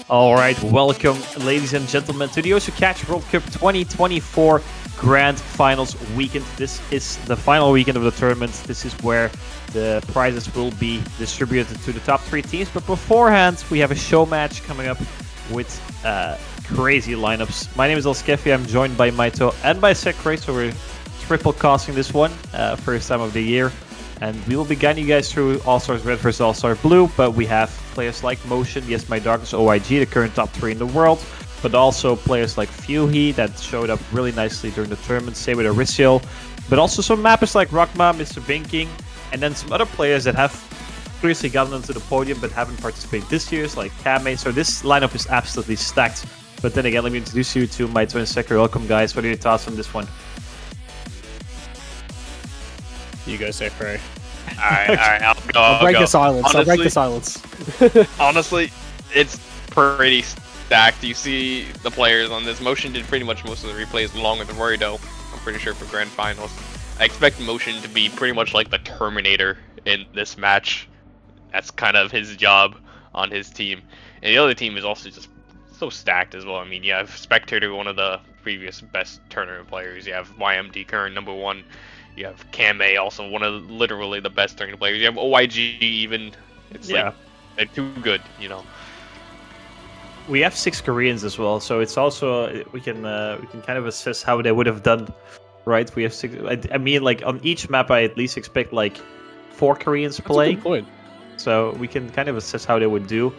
All right, welcome, ladies and gentlemen, to the Osu Catch World Cup 2024 Grand Finals weekend. This is the final weekend of the tournament. This is where the prizes will be distributed to the top 3 teams. But beforehand, we have a show match coming up with crazy lineups. My name is Elskefi. I'm joined by Maito and by Sekre, so we're triple casting this one, first time of the year. And we will be guiding you guys through All-Stars Red versus All-Star Blue, but we have players like Motion, yes, my darkness, OIG, the current top 3 in the world, but also players like Fuhi that showed up really nicely during the tournament, same with Arisiel, but also some mappers like Rockma, Mr. Binking, and then some other players that have previously gotten onto the podium but haven't participated this year, like Kame. So this lineup is absolutely stacked. But then again, let me introduce you to Maito and Sekre. Welcome, guys. What are your thoughts on this one? You go, Sekre. Alright, I'll go. I'll break the silence. Honestly, I'll break the silence. honestly, it's pretty stacked. You see the players on this. Motion did pretty much most of the replays along with Rorido, I'm pretty sure, for Grand Finals. I expect Motion to be pretty much like the Terminator in this match. That's kind of his job on his team. And the other team is also just so stacked as well. I mean, you have Spectator, one of the previous best tournament players. You have YMD, current #1. You have Kame, also one of literally the best tournament players. You have OIG, even. It's like they're too good, you know. We have 6 Koreans as well, so it's also we can kind of assess how they would have done, right? We have 6. I mean, like on each map, I at least expect like 4 Koreans playing. That's a good point. So we can kind of assess how they would do.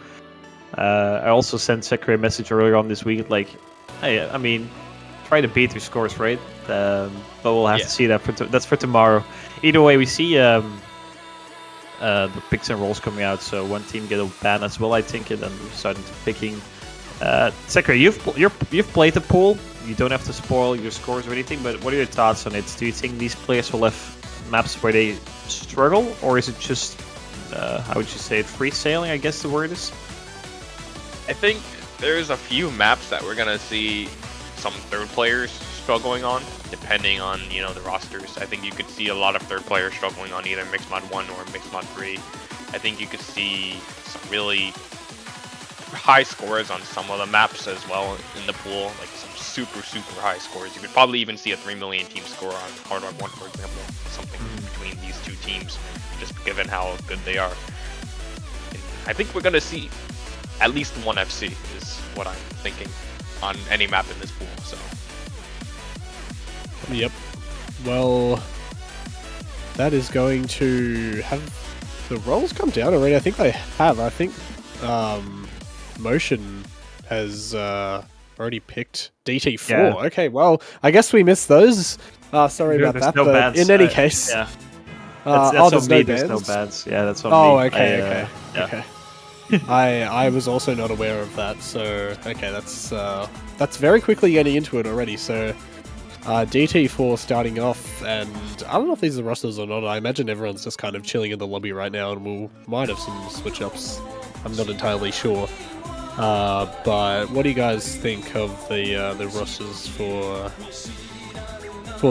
I also sent Sekre a message earlier on this week, like, hey, I mean, try to beat your scores, right? But we'll have to see that. That's for tomorrow. Either way, we see the picks and rolls coming out. So one team get a ban as well, I think, and then we're starting to picking. Sekre, you've played the pool. You don't have to spoil your scores or anything. But what are your thoughts on it? Do you think these players will have maps where they struggle, or is it just how would you say it? Free sailing, I guess the word is. I think there's a few maps that we're gonna see some third players struggling on, depending on, you know, the rosters. I think you could see a lot of third players struggling on either Mixed Mod 1 or Mixed Mod 3. I think you could see some really high scores on some of the maps as well in the pool, like some super high scores. You could probably even see a 3 million team score on Hard Rock 1, for example, something between these two teams, just given how good they are. And I think we're gonna see at least one FC is what I'm thinking on any map in this pool. So. Yep. Well, that is going to have the rolls come down already. I think they have. I think Motion has already picked DT4. Yeah. Okay, well, I guess we missed those. Sorry about that. No but bans. in any case, yeah. That's on there's me. no There's no bans. bans. Yeah, that's on Oh, me. okay. Yeah. Okay. I was also not aware of that, so okay, that's very quickly getting into it already. So DT4 starting off, and I don't know if these are rosters or not. I imagine everyone's just kind of chilling in the lobby right now, and we might have some switch ups. I'm not entirely sure. But what do you guys think of the rosters for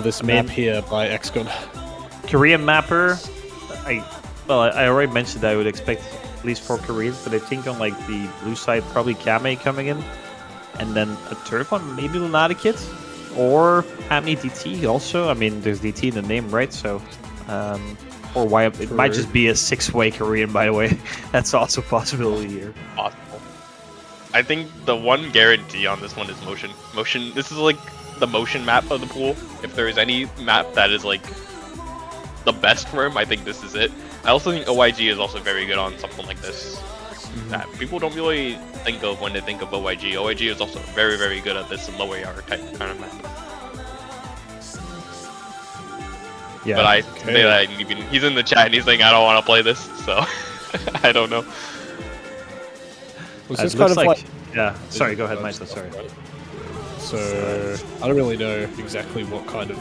this map here by XCon? Korean mapper. I already mentioned that I would expect at least 4 Koreans, but I think on like the blue side, probably Kame coming in, and then a third one, maybe Lunaticate, or Hammy DT also. I mean, there's DT in the name, right? So, or why it might just be a 6-way Korean, by the way. That's also a possibility here. Possible. I think the one guarantee on this one is Motion. Motion. This is like the Motion map of the pool. If there is any map that is like the best for him, I think this is it. I also think OIG is also very good on something like this. That people don't really think of when they think of OIG. OIG is also very good at this low AR type kind of map. Yeah. But I say that he's in the chat and he's saying I don't want to play this, so I don't know. Was this looks kind of like yeah. Sorry, go ahead, Maito. Sorry. So I don't really know exactly what kind of.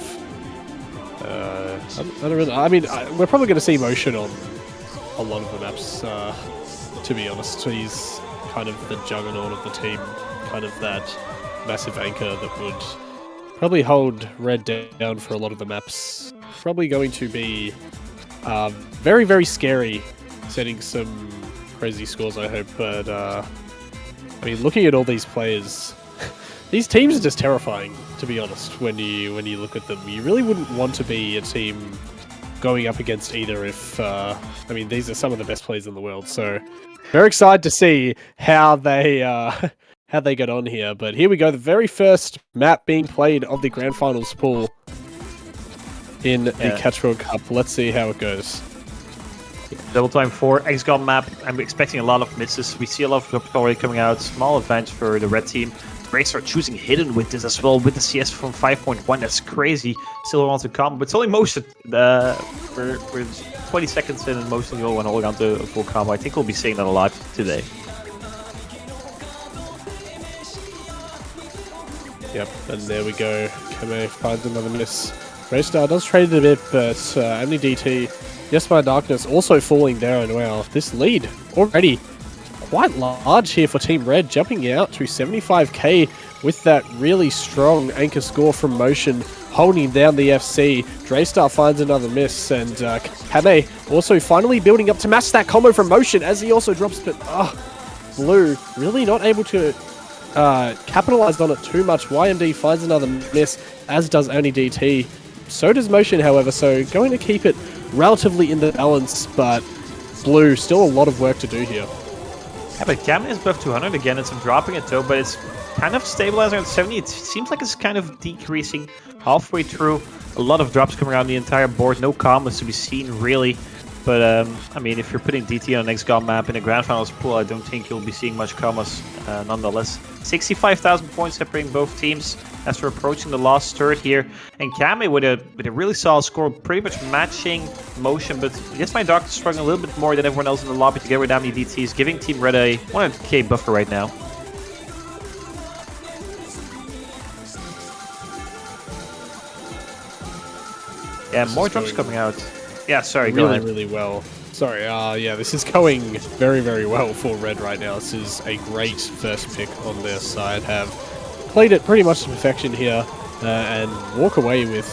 I don't really. I mean, we're probably going to see Motion on a lot of the maps. To be honest, he's kind of the juggernaut of the team, kind of that massive anchor that would probably hold Red down for a lot of the maps. Probably going to be very scary, setting some crazy scores, I hope. But I mean, looking at all these players, these teams are just terrifying, to be honest, when you look at them. You really wouldn't want to be a team going up against either if, I mean, these are some of the best players in the world, so very excited to see how they get on here. But here we go, the very first map being played of the Grand Finals pool in the Catch World Cup. Let's see how it goes. Double time 4, XGOM map. I'm expecting a lot of misses. We see a lot of drops already coming out. Small advantage for the red team. Race are choosing hidden with this as well, with the CS from 5.1. That's crazy. Still want to come, but it's only motion. We're 20 seconds in and motion. You all want to hold on to a full combo. I think we'll be seeing that a lot today. Yep, and there we go. Kame finds another miss. Raystar does trade it a bit, but only DT. Yes, my Darkness also falling down. Wow, this lead already quite large here for Team Red, jumping out to 75k with that really strong anchor score from Motion, holding down the FC. Draystar finds another miss, and Kame also finally building up to match that combo from Motion as he also drops, but Blue really not able to capitalize on it too much. YMD finds another miss, as does only DT. So does Motion, however, so going to keep it relatively in the balance, but Blue, still a lot of work to do here. Yeah, but Kame is above 200 again. It's dropping it though, but it's kind of stabilizing at 70. It seems like it's kind of decreasing halfway through. A lot of drops coming around the entire board. No combos to be seen, really. But, I mean, if you're putting DT on an XGOM map in a Grand Finals pool, I don't think you'll be seeing much combos nonetheless. 65,000 points separating both teams as we're approaching the last third here. And Kame with a really solid score, pretty much matching Motion. But yes, my Dark is struggling a little bit more than everyone else in the lobby to get rid of many DTs, giving Team Red a 100k buffer right now. Yeah, more drops coming out. Yeah, sorry, go ahead. Really well. Sorry, yeah, this is going very, very well for Red right now. This is a great first pick on their side. Have played it pretty much to perfection here and walk away with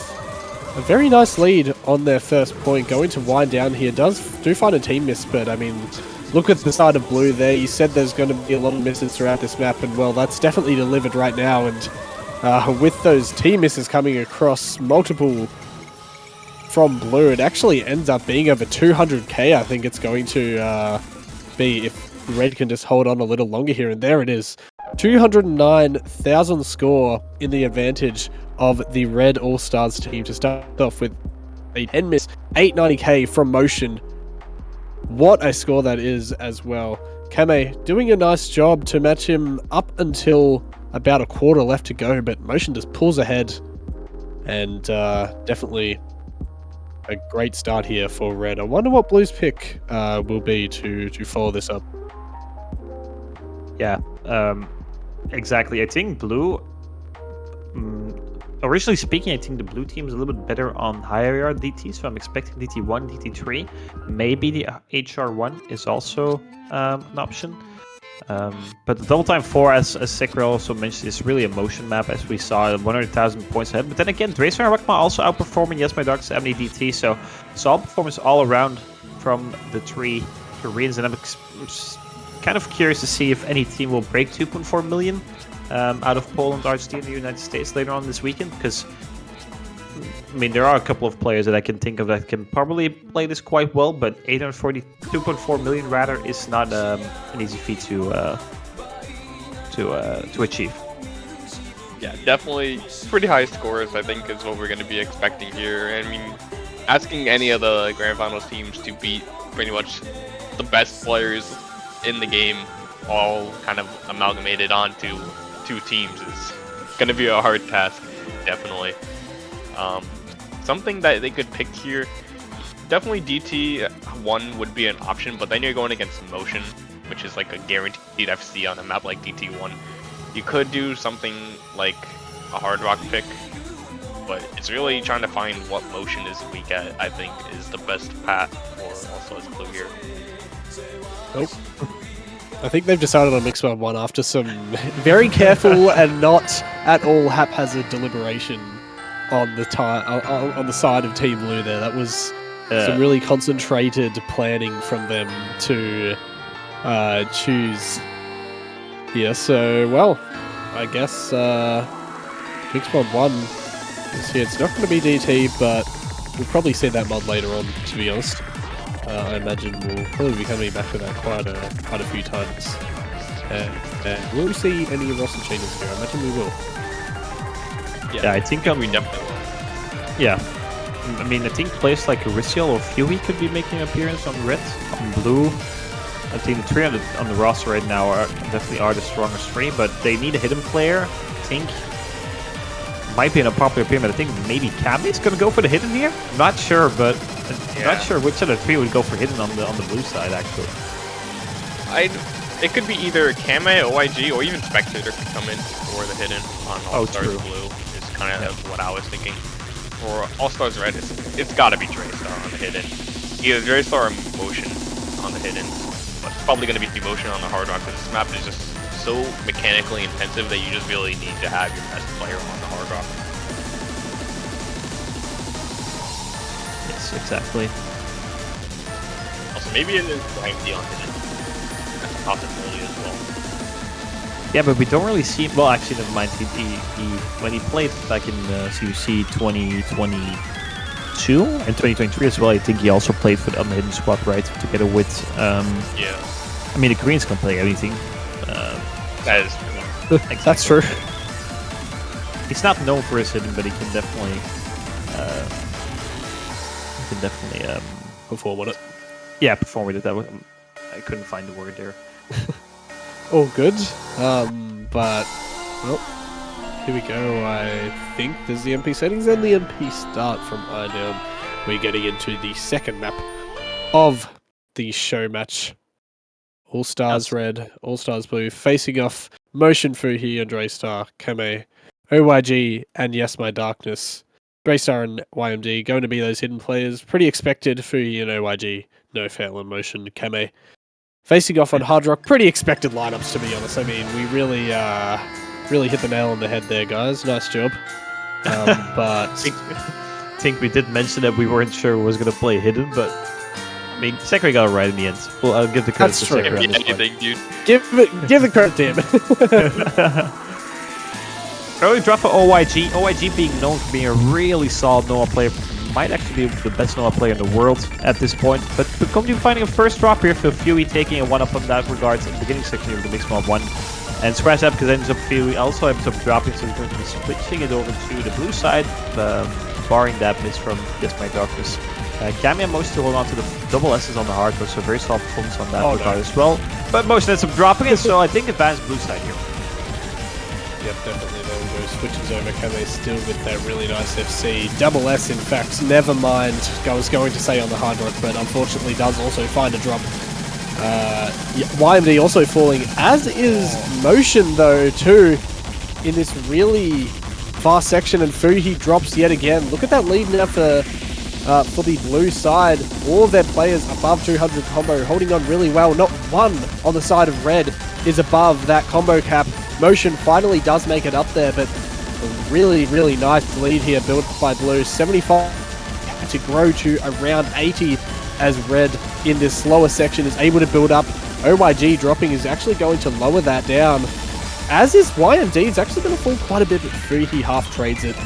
a very nice lead on their first point. Going to wind down here do find a team miss, but I mean, look at the side of Blue there. You said there's going to be a lot of misses throughout this map, and well, that's definitely delivered right now. And with those team misses coming across multiple from Blue, it actually ends up being over 200k. I think it's going to be if Red can just hold on a little longer here, and there it is. 209,000 score in the advantage of the Red All-Stars team to start off with a 10 miss, 890k from Motion. What a score that is as well. Kame doing a nice job to match him up until about a quarter left to go, but Motion just pulls ahead, and definitely a great start here for Red. I wonder what Blue's pick will be to follow this up. Yeah, exactly. I think Blue, originally speaking, I think the Blue team is a little bit better on higher DT, so I'm expecting DT1, DT3. Maybe the HR1 is also an option. But the double time 4, as Sekra also mentioned, is really a motion map, as we saw 100,000 points ahead. But then again, Dracer and Rakma also outperforming Yes My Dark 70 DT, so solid performance all around from the three Koreans. And I'm kind of curious to see if any team will break 2.4 million out of Poland, Argentina, and the United States later on this weekend, because I mean, there are a couple of players that I can think of that can probably play this quite well, but 842.4 million rather is not an easy feat to achieve. Yeah, definitely pretty high scores, I think, is what we're going to be expecting here. I mean, asking any of the Grand Finals teams to beat pretty much the best players in the game, all kind of amalgamated onto two teams, is going to be a hard task, definitely. Something that they could pick here, definitely DT1 would be an option, but then you're going against Motion, which is like a guaranteed FC on a map like DT1. You could do something like a Hard Rock pick, but it's really trying to find what Motion is weak at, I think, is the best path for also as Blue here. Nope. I think they've decided on Mixwell 1 after some very careful and not at all haphazard deliberation on the side of Team Blue there. That was some really concentrated planning from them to choose Yeah, so, well, I guess Mixed Mod 1 is here. It's not going to be DT, but we'll probably see that mod later on, to be honest. I imagine we'll probably be coming back to that quite a few times. And will we see any roster changes here? I imagine we will. Yeah, I think we definitely will. Yeah. I mean, I think players like Aristiel or Fuey could be making an appearance on red, on blue. I think the three on the roster right now definitely are the strongest three, but they need a hidden player. I think might be an unpopular opinion, but I think maybe Kami's gonna go for the hidden here. I'm not sure, but I'm not sure which of the three would go for hidden on the blue side actually. It could be either Kame, OIG, or even Spectator could come in for the hidden on All Stars Blue. Is kind of what I was thinking. For All Stars Red, it's got to be Draystar on the hidden. Either Draystar or Motion on the hidden, but it's probably going to be Motion on the Hard Rock because this map is just so mechanically intensive that you just really need to have your best player on the Hard Rock. Yes, exactly. Also, maybe it is YMD on hidden. That's a possibility as well. Yeah, but we don't really see. Well, actually, never mind. He when he played back in CUC 2022 and 2023 as well, I think he also played for on the hidden squad, right? Together with. Yeah. I mean, the Greens can play anything. That is true. Exactly. That's true. He's not known for his hidden, but he can definitely. Perform on it. Yeah, perform with it. I couldn't find the word there. All good. But, well, here we go. I think there's the MP settings and the MP start from Iron. We're getting into the second map of the show match. All Stars Red, All Stars Blue, facing off Motion, Fuhi, and Draystar, Kame, OYG, and Yes My Darkness. Draystar and YMD going to be those hidden players. Pretty expected. Fuhi and OYG, no fail and Motion, Kame. Facing off on Hard Rock, pretty expected lineups, to be honest. I mean, we really hit the nail on the head there, guys. Nice job. But I think we did mention that we weren't sure who was going to play hidden, but I mean, Sekri got it right in the end. Well, I'll give the credit to Sekri on this one. Dude. give the credit to him. Early drop for OYG. OYG being known for being a really solid Noah player. Might actually be the best Noah player in the world at this point. But come to finding a first drop here for Fuey, taking a 1-up on that regard in the beginning section of the Mixed Mod 1. And scratch that because ends up Fuey also ends up dropping, so he's going to be switching it over to the blue side, barring that miss from Yes My Darkness. Kami and Motion to hold on to the double S's on the hard, so very solid performance on that regard as well. But Motion ends up dropping it, so I think advanced blue side here. Yep, definitely. There we go. Switches over. Kame still with that really nice FC. Double S, in fact. Never mind. I was going to say on the Hard Rock, but unfortunately does also find a drop. YMD also falling, as is Motion, though, too, in this really fast section. And Fuhi drops yet again. Look at that lead now for the blue side. All of their players above 200 combo, holding on really well. Not one on the side of red is above that combo cap. Motion finally does make it up there, but a really, really nice lead here built by blue. 75 to grow to around 80 as red in this slower section is able to build up. OYG dropping is actually going to lower that down, as is YMD. It's actually going to fall quite a bit, but Fuhi half trades it.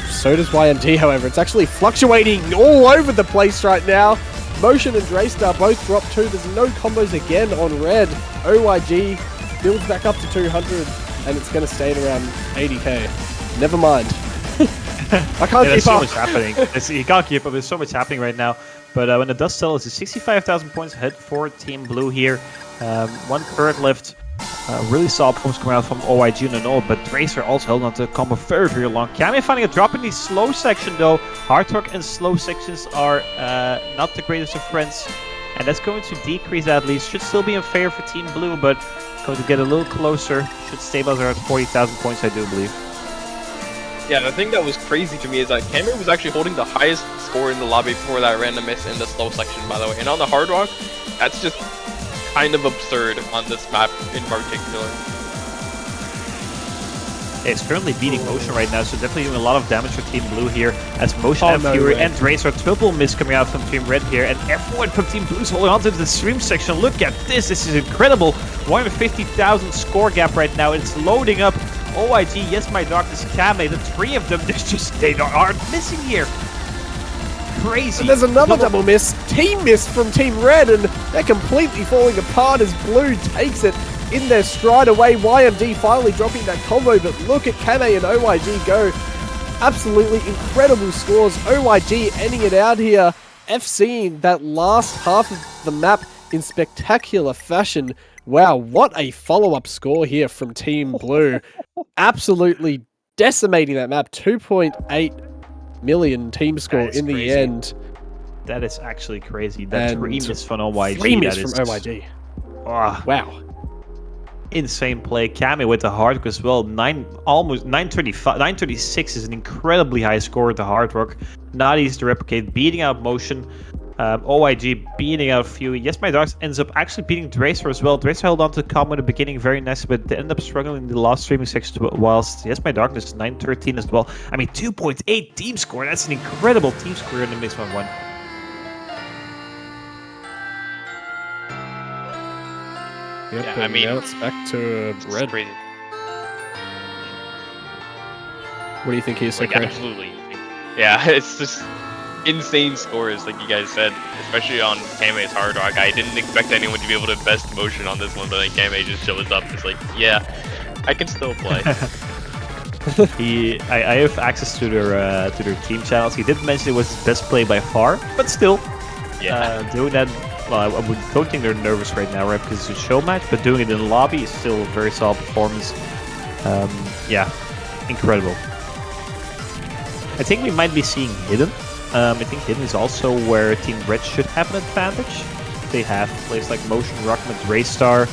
So does YMD, however. It's actually fluctuating all over the place right now. Motion and Draystar both drop 2. There's no combos again on red. OYG builds back up to 200, and it's going to stay at around 80k. Never mind. I can't keep so up. much happening. You can't keep up. There's so much happening right now. But when the dust settles, it's 65,000 points ahead for Team Blue here. One current left. Really solid performance coming out from OYG and Noel, but Tracer also held on to the combo very, very long. Kami finding a drop in the slow section though. Hard Rock and slow sections are not the greatest of friends, and that's going to decrease at least. Should still be in favor for Team Blue, but going to get a little closer. Should stabilize around 40,000 points, I do believe. Yeah, the thing that was crazy to me is that Kame was actually holding the highest score in the lobby before that random miss in the slow section, by the way. And on the Hard Rock, that's just kind of absurd on this map in particular. is currently beating Motion right now, so definitely doing a lot of damage for Team Blue here, as Motion and no Fury way. and Drace are triple miss coming out from Team Red here, and everyone from Team Blue is holding on to the stream section. Look at this is incredible. 150,000 score gap right now, it's loading up. OIG, Yes My Darkness, Kame, the three of them, they aren't missing here. Crazy. And there's another double miss, team miss from Team Red, and they're completely falling apart as Blue takes it in their stride away. YMD finally dropping that combo, but look at Kame and OIG go. Absolutely incredible scores. OIG ending it out here, FCing that last half of the map in spectacular fashion. Wow, what a follow-up score here from Team Blue. Absolutely decimating that map. 2.8 million team score in the crazy. end. That is actually crazy. That And 3 miss from OYG. 3 miss that from is, OIG. ah, Wow. insane play. Kame with the hard rock as well. Almost 935, 936 is an incredibly high score with the hard rock. Not easy to replicate. Beating out Motion. OIG beating out Fury. Yes, My Darks ends up actually beating Dracer as well. Dracer held on to combo in the beginning very nice, but they end up struggling in the last streaming section, whilst Yes, My Darkness 913 as well. I mean, 2.8 team score. That's an incredible team score in the Mix 1-1. Yep, Yeah, I and mean, now it's back to Red. Crazy. What do you think here, Like, Sakura? absolutely. Yeah, it's just insane scores, like you guys said, especially on Kame's hard rock. I didn't expect anyone to be able to best Motion on this one, but then Kame just shows up. It's like, yeah, I can still play. I have access to their team channels. He did mention it was his best play by far, but still, doing that. Well, I don't think they're nervous right now, right? Because it's a show match, but doing it in the lobby is still a very solid performance. Yeah, incredible. I think we might be seeing Hidden. I think Hidden is also where Team Red should have an advantage. They have players like Motion, Rockman, Raystar.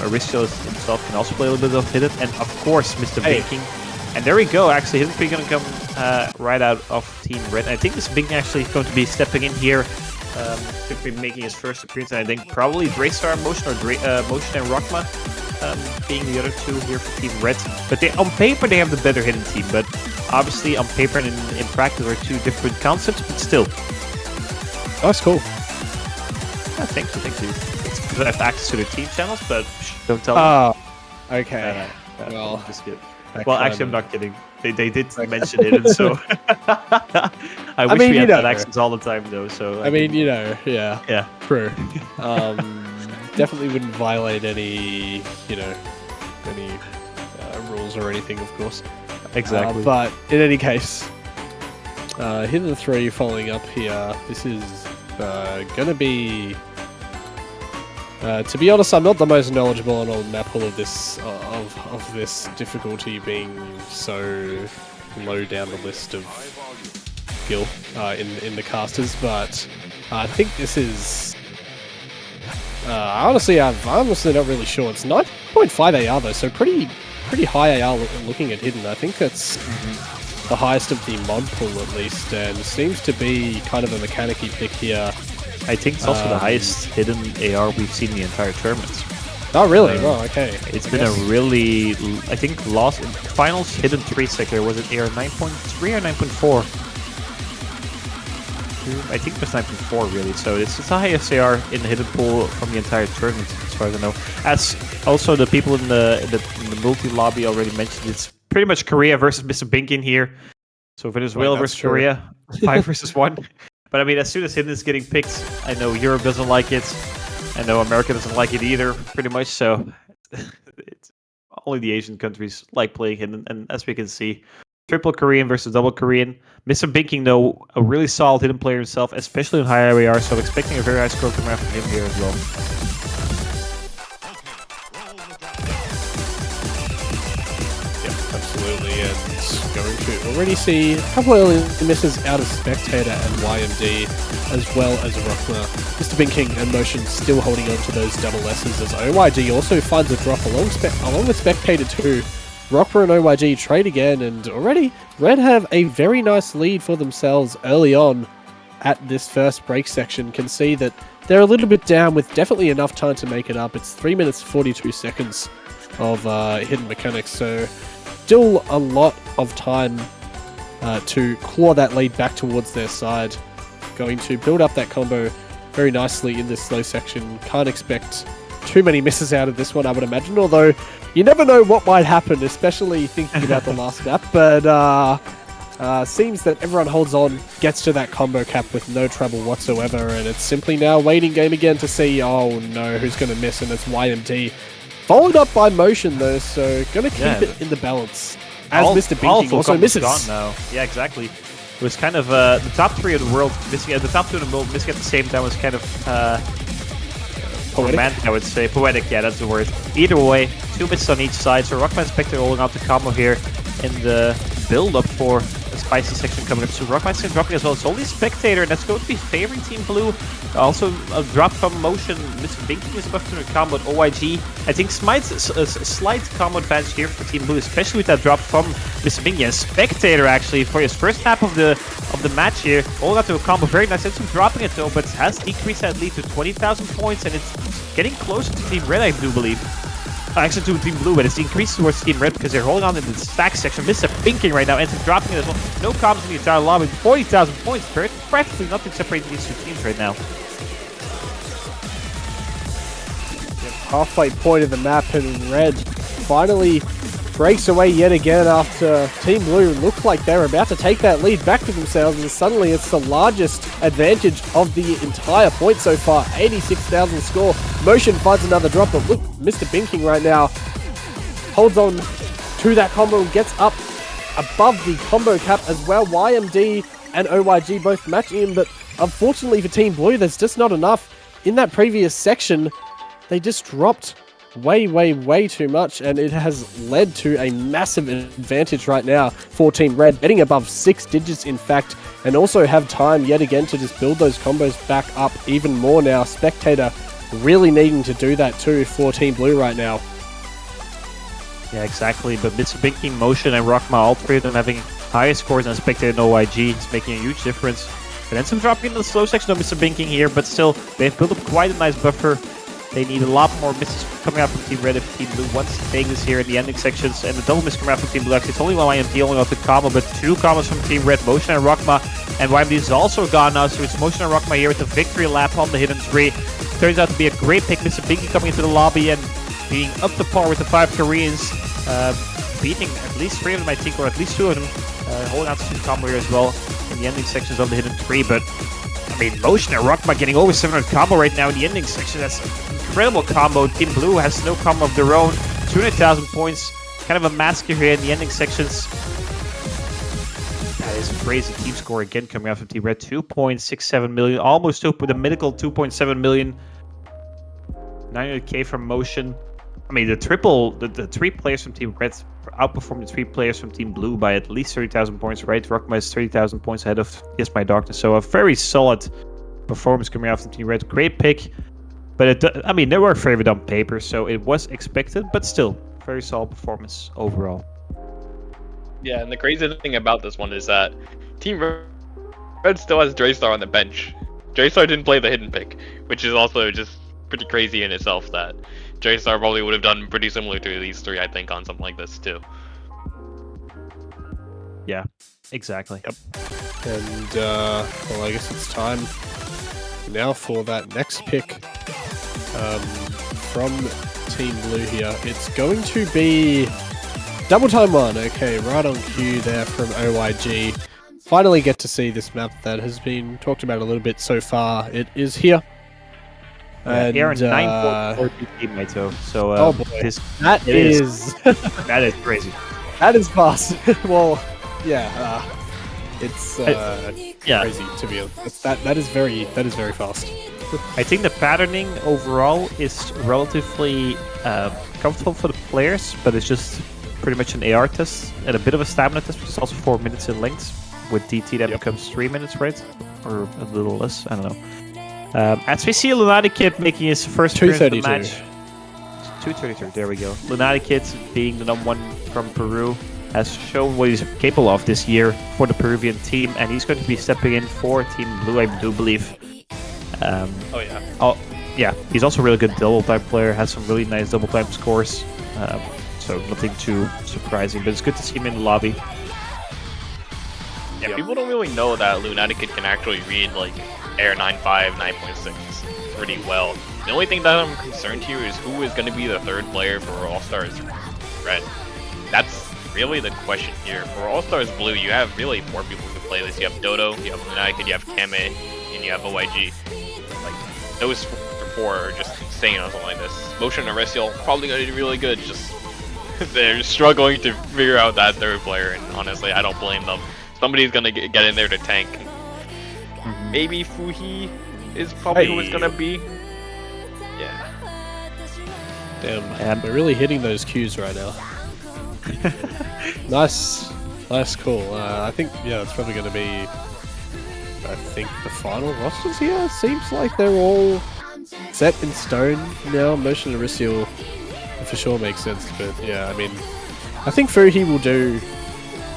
Aristo himself can also play a little bit of Hidden. And of course, Mr. Binking. And there we go. Actually, Hidden Creek going to come right out of Team Red. And I think Mr. Binking actually is going to be stepping in here. Could be making his first appearance. And I think probably Raystar, Motion, or Motion and Rockman being the other two here for Team Red. But on paper, they have the better Hidden team. But obviously, on paper and in practice are two different concepts, but still. That's cool. Yeah, thank you. I have access to their team channels, but don't tell Oh, okay. well, just kidding. That Well, kind actually, I'm of- not kidding. They did mention it, and so I wish mean, we you had know. that access all the time, though. So I mean, you know, yeah. yeah, True. Definitely wouldn't violate any, any rules or anything, of course. exactly. But in any case, Hidden 3 following up here. This is going to be... to be honest, I'm not the most knowledgeable on all map pool of this of this difficulty being so low down the list of skill in the casters, but I think this is... honestly, I'm honestly not really sure. It's 9.5 AR though, so pretty high AR looking at Hidden. I think that's the highest of the mod pool at least, and seems to be kind of a mechanic-y pick here. I think it's also the highest hidden AR we've seen in the entire tournament. Oh really? Oh, okay. It's been a really, I think, lost in finals hidden 3 sector. Was it AR 9.3 or 9.4? I think it was 9.4 really. So it's the highest AR in the hidden pool from the entire tournament, as far as I know. As also the people in the multi lobby already mentioned, it's pretty much Korea versus Mr. Binkin here. So Venezuela versus true. Korea, 5 versus 1. But I mean, as soon as Hidden is getting picked, I know Europe doesn't like it. I know America doesn't like it either, pretty much. So it's only the Asian countries like playing Hidden. And as we can see, triple Korean versus double Korean. Mr. Binking, though, a really solid Hidden player himself, especially in high AR. So I'm expecting a very high score coming out from him here as well. Absolutely, and going to already see a couple of early misses out of Spectator and YMD, as well as Rockler. Mr. Binking and Motion still holding on to those double S's, as OYG also finds a drop along with Spectator too. Rockler and OYG trade again, and already Red have a very nice lead for themselves early on at this first break section. Can see that they're a little bit down with definitely enough time to make it up. It's 3 minutes 42 seconds of hidden mechanics, so still a lot of time to claw that lead back towards their side. Going to build up that combo very nicely in this slow section. Can't expect too many misses out of this one, I would imagine, although you never know what might happen, especially thinking about the last map. But seems that everyone holds on, gets to that combo cap with no trouble whatsoever, and it's simply now waiting game again to see, oh no, who's going to miss, and it's YMD. Followed up by Motion though, so going to keep it in the balance. As Mr. Binking also misses. Gone now. Yeah, exactly. It was kind of the top 3 of the world missing, the top 2 of the world missing at the same time was kind of poetic, romantic, I would say. Poetic, yeah, that's the word. Either way, 2 misses on each side, so Rockman Spectre rolling out the combo here in the build-up for a spicy section coming up. So Rockman's dropping as well. It's only Spectator, and that's going to be favoring Team Blue. Also, a drop from Motion. Mr. Binking is buffed to the combo at OYG. I think Smite's a slight combo advantage here for Team Blue, especially with that drop from Mr. Binking. And Spectator, actually, for his first half of the match here, all got to a combo. Very nice. Ends up dropping it, though, but has decreased that lead to 20,000 points, and it's getting closer to Team Red, I do believe. Actually, to Team Blue, but it's increased towards Team Red because they're holding on in the stack section. Mr. Binking right now ends up dropping it as well. No comms in the entire lobby. 40,000 points. Practically nothing separating these two teams right now. Halfway point of the map, and Red finally breaks away yet again after Team Blue looked like they're about to take that lead back to themselves, and suddenly it's the largest advantage of the entire point so far. 86,000 score. Motion finds another drop, but look, Mr. Binking right now holds on to that combo and gets up above the combo cap as well. YMD and OYG both matching him, but unfortunately for Team Blue, there's just not enough. In that previous section, they just dropped way too much, and it has led to a massive advantage right now for Team Red, betting above 6 digits in fact, and also have time yet again to just build those combos back up even more now. Spectator really needing to do that too for Team Blue right now. Yeah, exactly, but Mr. Binking, Motion, and Rockma, all 3 of them having higher scores than Spectator and OYG. It's making a huge difference. And then some dropping into the slow section of Mr. Binking here, but still, they've built up quite a nice buffer. They need a lot more misses coming out from Team Red if Team Blue wants to take this here in the ending sections. And the double miss coming out from Team Blue. Actually, it's only one YMD only off the combo, but 2 combos from Team Red, Motion and Rockma. And YMD is also gone now, so it's Motion and Rockma here with the victory lap on the hidden 3. Turns out to be a great pick. Mr. Binky coming into the lobby and being up to par with the 5 Koreans. Beating at least 3 of them, I think, or at least 2 of them. Holding out to combo here as well in the ending sections of the hidden 3. But I mean, Motion and Rockma getting over 700 combo right now in the ending section. That's an incredible combo. Team Blue has no combo of their own. 200,000 points. Kind of a massacre here in the ending sections. That is a crazy team score again coming out from Team Red. 2.67 million. Almost with a mythical 2.7 million. 900k from Motion. I mean, the 3 players from Team Red outperformed the 3 players from Team Blue by at least 30,000 points, right? Rockma is 30,000 points ahead of Yes My Darkness. So a very solid performance coming out from Team Red. Great pick. But I mean, they were favored on paper, so it was expected, but still, very solid performance overall. Yeah, and the crazy thing about this one is that Team Red still has Draystar on the bench. Draystar didn't play the hidden pick, which is also just pretty crazy in itself that Draystar probably would have done pretty similar to these 3, I think, on something like this too. Yeah, exactly. Yep. And, well, I guess it's time now for that next pick from Team Blue here. It's going to be Double Time 1. Okay, right on cue there from OYG. Finally get to see this map that has been talked about a little bit so far. It is here. And here are 9.4 teammates, so oh boy, that is that is crazy. That is fast. Well, yeah, it's crazy to be honest. That is very fast. I think the patterning overall is relatively comfortable for the players, but it's just pretty much an AR test and a bit of a stamina test, which is also 4 minutes in length. With DT, that becomes 3 minutes, right? Or a little less. I don't know. As we see Lunatic Kid making his first appearance in the match. 232, there we go. Lunatic Kid, being the #1 from Peru, has shown what he's capable of this year for the Peruvian team, and he's going to be stepping in for Team Blue, I do believe. Yeah, he's also a really good double time player, has some really nice double time scores. So nothing too surprising, but it's good to see him in the lobby. Yeah, people don't really know that Lunatic can actually read like Air 9.5, 9.6 pretty well. The only thing that I'm concerned here is who is going to be the third player for All-Stars Red. That's really the question here. For All-Stars Blue, you have really 4 people who play this. You have Dodo, you have Lunatic, you have Kame, and you have OYG. Like, those 4 are just insane on something like this. Motion and Resiel probably going to do really good, just they're struggling to figure out that third player, and honestly, I don't blame them. Somebody's gonna get in there to tank. Maybe Fuhi is probably who it's gonna be. Yeah. Damn, we're really hitting those cues right now. Nice call. I think, yeah, it's probably gonna be, I think, the final rosters here. Seems like they're all set in stone now. Motion and Risiel for sure makes sense, but yeah, I mean, I think Fuhi will do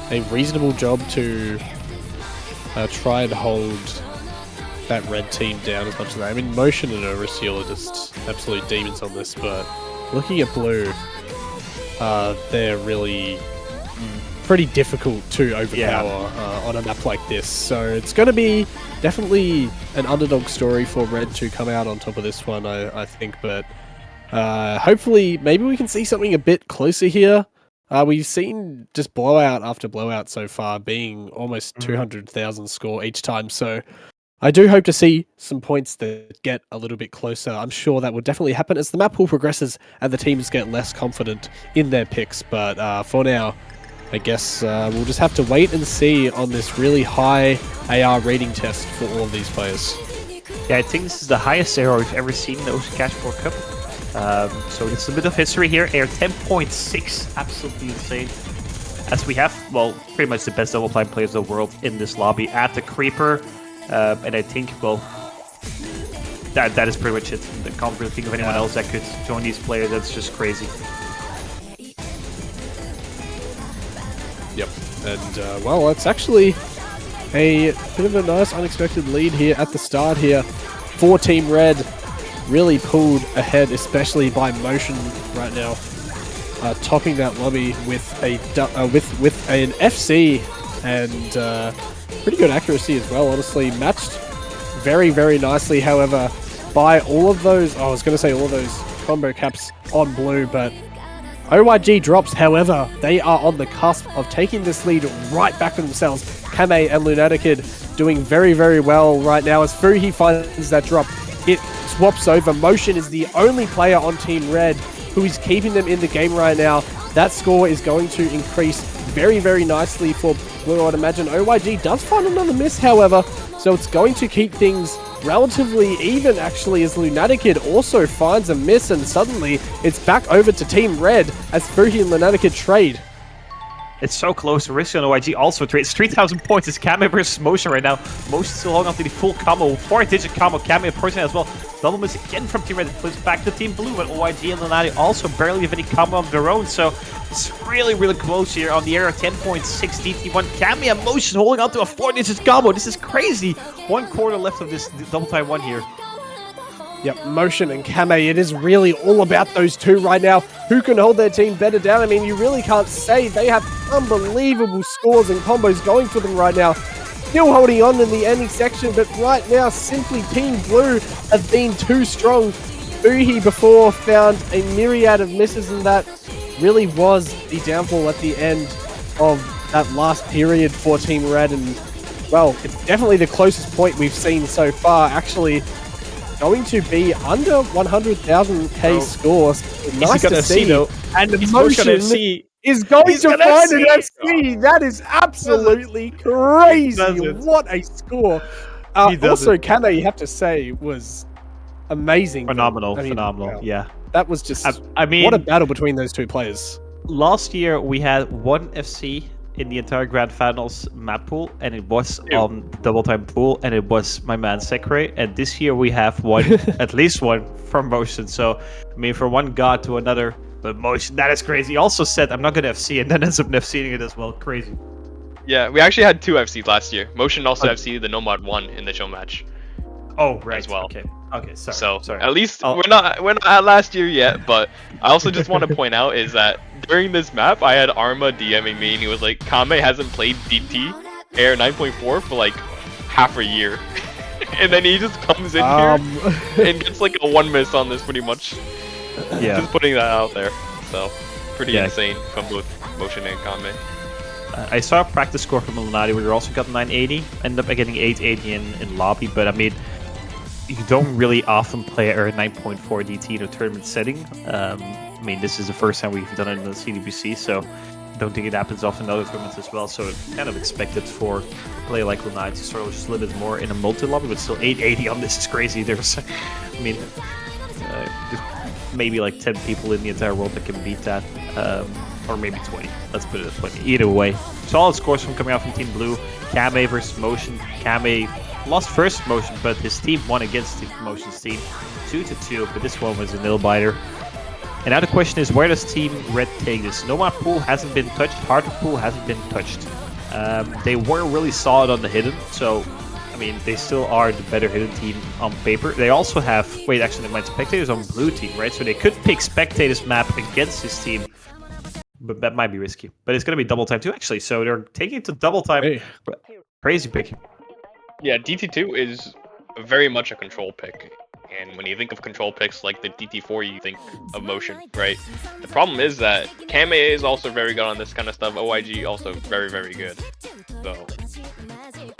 a reasonable job to try and hold that red team down as much as that. I mean, Motion and Risiel are just absolute demons on this, but looking at Blue, they're really pretty difficult to overpower on a map like this. So it's going to be definitely an underdog story for Red to come out on top of this one, I think, but hopefully maybe we can see something a bit closer here. We've seen just blowout after blowout so far, being almost 200,000 score each time. So I do hope to see some points that get a little bit closer. I'm sure that will definitely happen as the map pool progresses and the teams get less confident in their picks. But for now, I guess we'll just have to wait and see on this really high AR rating test for all of these players. Yeah, I think this is the highest AR we've ever seen in the Ocean Cash Pro Cup. So it's a bit of history here. Air 10.6, absolutely insane. As we have, well, pretty much the best double time players in the world in this lobby at the Creeper. And I think, well, that is pretty much it. I can't really think of anyone else that could join these players. That's just crazy. Yep. And, well, it's actually a bit of a nice unexpected lead here at the start here for Team Red. Really pulled ahead, especially by Motion right now, topping that lobby with a with an FC and pretty good accuracy as well. Honestly, matched very, very nicely. However, by all of those, I was going to say all of those combo caps on Blue, but OYG drops. However, they are on the cusp of taking this lead right back to themselves. Kame and Lunaticid doing very, very well right now as Fuhi finds that drop. It swaps over. Motion is the only player on Team Red who is keeping them in the game right now. That score is going to increase very, very nicely for Blue, I'd imagine. OYG does find another miss, however, so it's going to keep things relatively even, actually, as Lunaticid also finds a miss, and suddenly it's back over to Team Red as Fuhi and Lunaticid trade. It's so close. Risiel and OYG also trades 3,000 points. It's Kame versus Motion right now. Motion still holding on to the full combo. 4-digit combo. Kame personally as well. Double miss again from Team Red. It flips back to Team Blue. But OYG and Lunatic also barely have any combo of their own. So it's really, really close here on the area. 10.6 DT1. Kame and Motion holding on to a 4-digit combo. This is crazy. 1 quarter left of this double time one here. Yep, Motion and Kame, it is really all about those two right now. Who can hold their team better down? I mean, you really can't say. They have unbelievable scores and combos going for them right now. Still holding on in the ending section, but right now, simply Team Blue have been too strong. Fuhi before found a myriad of misses, and that really was the downfall at the end of that last period for Team Red. And, well, it's definitely the closest point we've seen so far. Actually, going to be under 100,000k scores. Nice to see, though. And Motion is going to find an FC. That is absolutely crazy. What a score. Also, Kame, you have to say, was amazing. Phenomenal, phenomenal. Yeah. That was just, I mean, what a battle between those two players. Last year, we had one FC in the entire Grand Finals map pool, and it was on double time pool, and it was my man Sekre. And this year we have one, at least one from Motion. So, I mean, from one god to another, but Motion, that is crazy. He also said, I'm not going to FC, and then ends up FCing it as well. Crazy. Yeah, we actually had 2 FCs last year. Motion also FC'd the Nomad 1 in the Showmatch. Oh, right. as well. Okay. Okay. Sorry. So Sorry. at least we're not at last year yet, but I also just want to point out is that during this map I had Arma DMing me and he was like, Kame hasn't played DT Air 9.4 for like half a year. And then he just comes in here and gets like a 1 miss on this pretty much. Yeah. Just putting that out there. So pretty insane from both Motion and Kame. I saw a practice score from Lunati where you also got 980. Ended up getting 880 in lobby, but I mean, you don't really often play Air 9.4 DT in a tournament setting. I mean, this is the first time we've done it in the CDBC, so I don't think it happens often in other tournaments as well. So it's kind of expected for a player like Lunati to sort of just a little bit more in a multi-lobby, but still 880 on this is crazy. There's, I mean, there's maybe like 10 people in the entire world that can beat that. Or maybe 20. Let's put it at 20. Either way, solid scores from coming out from Team Blue. Kame versus Motion. Kame lost first Motion, but his team won against the Motion's team, 2-2. But this one was a nail-biter. And now the question is, where does Team Red take this? Nomad Pool hasn't been touched. Hardwood Pool hasn't been touched. They were really solid on the hidden, so I mean, they still are the better hidden team on paper. They also have, wait, actually, they might Spectators on Blue team, right? So they could pick Spectators map against his team. But that might be risky. But it's going to be double time too, actually. So they're taking it to double time. Hey. Crazy pick. Yeah, DT2 is very much a control pick. And when you think of control picks like the DT4, you think of Motion, right? The problem is that Kame is also very good on this kind of stuff. OIG also very, very good. So it's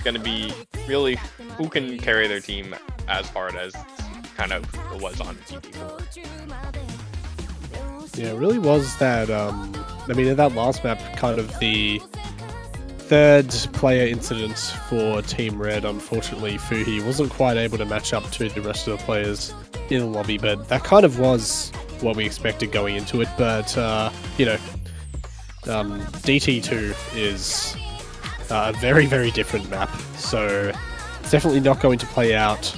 going to be really who can carry their team as hard as kind of it was on DT4. Yeah, it really was that, I mean, in that last map, kind of the third player incident for Team Red. Unfortunately, Fuhi wasn't quite able to match up to the rest of the players in the lobby, but that kind of was what we expected going into it. But, you know, DT2 is a very, very different map, so it's definitely not going to play out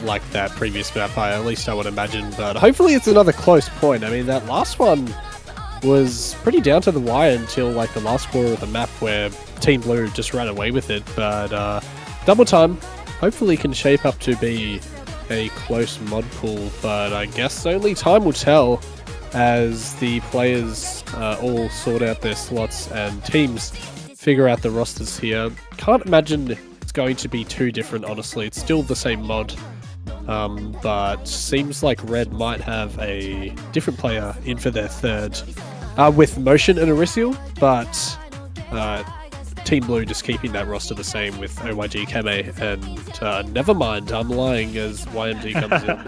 like that previous map, at least I would imagine, but hopefully it's another close point. I mean, that last one was pretty down to the wire until like the last quarter of the map where Team Blue just ran away with it, but double time hopefully can shape up to be a close mod pool, but I guess only time will tell as the players all sort out their slots and teams figure out the rosters here. Can't imagine it's going to be too different, honestly. It's still the same mod, but seems like Red might have a different player in for their third with Motion and Arisial, but Team Blue just keeping that roster the same with OYG, Kame, and never mind, I'm lying as YMG comes in.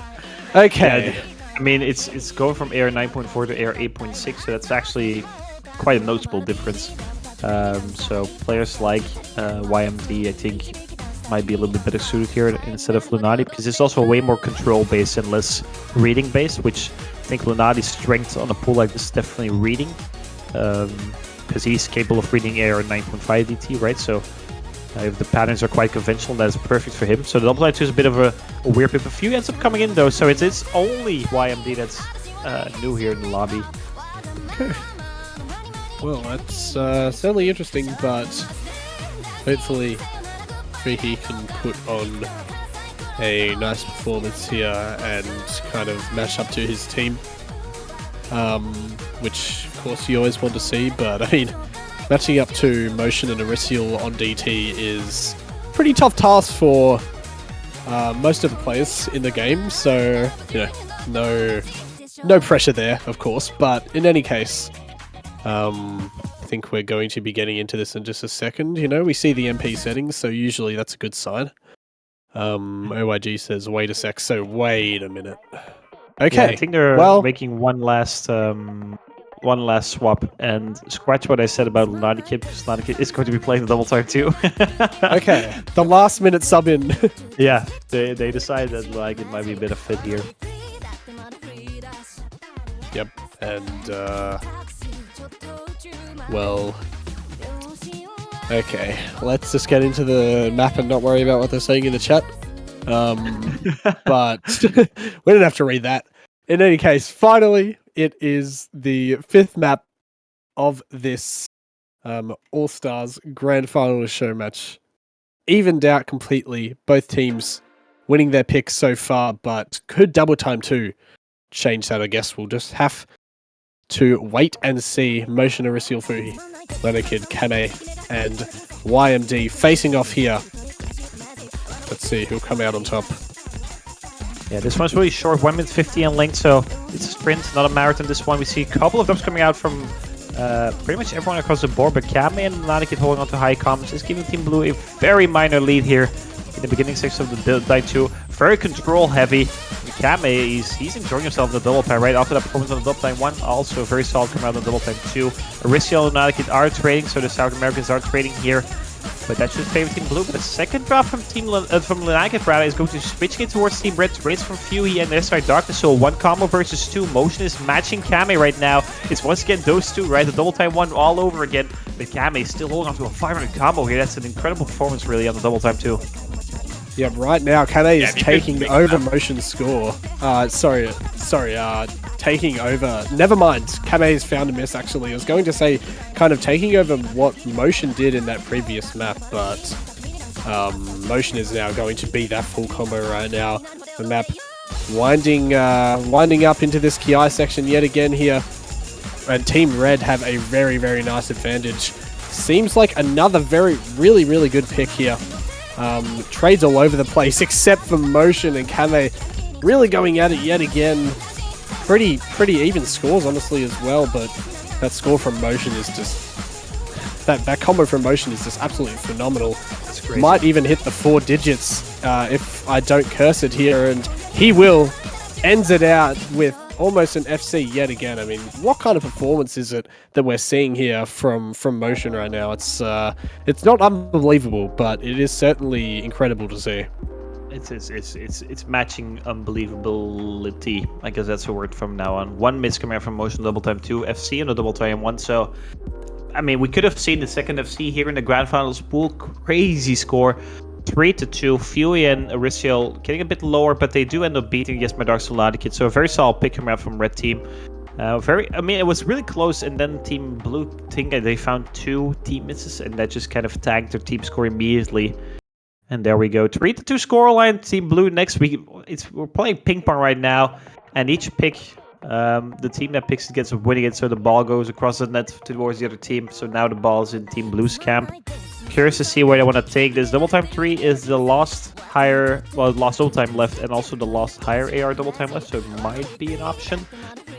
Okay. Yeah, I mean, it's going from Air 9.4 to Air 8.6, so that's actually quite a noticeable difference. So players like YMD, I think, might be a little bit better suited here instead of Lunati, because it's also way more control-based and less reading-based, which I think Lunati's strength on a pool like this is definitely reading, because he's capable of reading Air 9.5 DT, right? So if the patterns are quite conventional, that is perfect for him. So the double 2 is a bit of a weird pick. A few ends up coming in, though, so it's only YMD that's new here in the lobby. Okay. Well, that's certainly interesting, but hopefully Freaky can put on a nice performance here and kind of match up to his team, which of course you always want to see, but I mean, matching up to Motion and Arisial on DT is a pretty tough task for most of the players in the game, so, you know, no pressure there, of course, but in any case, I think we're going to be getting into this in just a second. You know, we see the MP settings, so usually that's a good sign. OYG says, wait a sec, so wait a minute. Okay, yeah, I think they're well, making one last swap, and scratch what I said about Lunati Kid, because Lunati Kid is going to be playing the double time too. okay, the last minute sub in. Yeah, they decided that like it might be a bit of fit here. Yep, and well, okay, let's just get into the map and not worry about what they're saying in the chat. But we don't have to read that. In any case, finally, it is the 5th map of this All-Stars Grand Final Showmatch. Evened out completely. Both teams winning their picks so far, but could Double Time 2 change that? I guess we'll just have to wait and see. Motion Arisial Fuhi, Lenakid, Kame, and YMD facing off here. Let's see who'll come out on top. Yeah, this one's really short, 1 minute 50 in length, so it's a sprint, not a marathon. This one we see a couple of drops coming out from pretty much everyone across the board, but Kame and Nanakid holding on to high comms is giving Team Blue a very minor lead here in the beginning section of the die 2. Very control heavy. Kame, he's enjoying himself in the double time right after that performance on the double time 1. Also very solid coming out on the double time 2. Arisial and Nanakid are trading, so the South Americans are trading here. But that should favor Team Blue. But the second drop from from Lenakid rather is going to switching it towards Team Red. Race from Fuhi and their side Darkness. So 1 combo versus 2. Motion is matching Kame right now. It's once again those two, right? The double time 1 all over again. But Kame is still holding on to a 500 combo here. That's an incredible performance really on the double time 2. Yeah, right now Kame is taking over Motion's score. Taking over. Never mind. Kame has found a miss, actually. I was going to say kind of taking over what Motion did in that previous map, but Motion is now going to be that full combo right now. The map winding up into this Ki section yet again here. And Team Red have a very, very nice advantage. Seems like another really good pick here. Trades all over the place, except for Motion and Kame really going at it yet again. Pretty even scores, honestly, as well, but that score from Motion is just... That combo from Motion is just absolutely phenomenal. Might even hit the 4 digits if I don't curse it here, and he will. Ends it out with almost an FC yet again. I mean, what kind of performance is it that we're seeing here from Motion right now? It's not unbelievable, but it is certainly incredible to see. It's matching unbelievability. I guess that's the word from now on. 1 miss coming out from Motion double time 2, FC on the double time 1. So, I mean, we could have seen the second FC here in the grand finals pool. Crazy score. 3-2. Fuhi and Arisial getting a bit lower, but they do end up beating Yes My Dark Soladikid. So a very solid pick coming out from Red Team. It was really close, and then Team Blue think they found 2 team misses, and that just kind of tagged their team score immediately. And there we go. 3-2 scoreline. Team Blue next week. We're playing ping pong right now, and each pick, the team that picks it gets winning it. So the ball goes across the net towards the other team. So now the ball is in Team Blue's camp. Curious to see where they want to take this. Double time 3 is the last double time left, and also the last higher AR double time left. So it might be an option.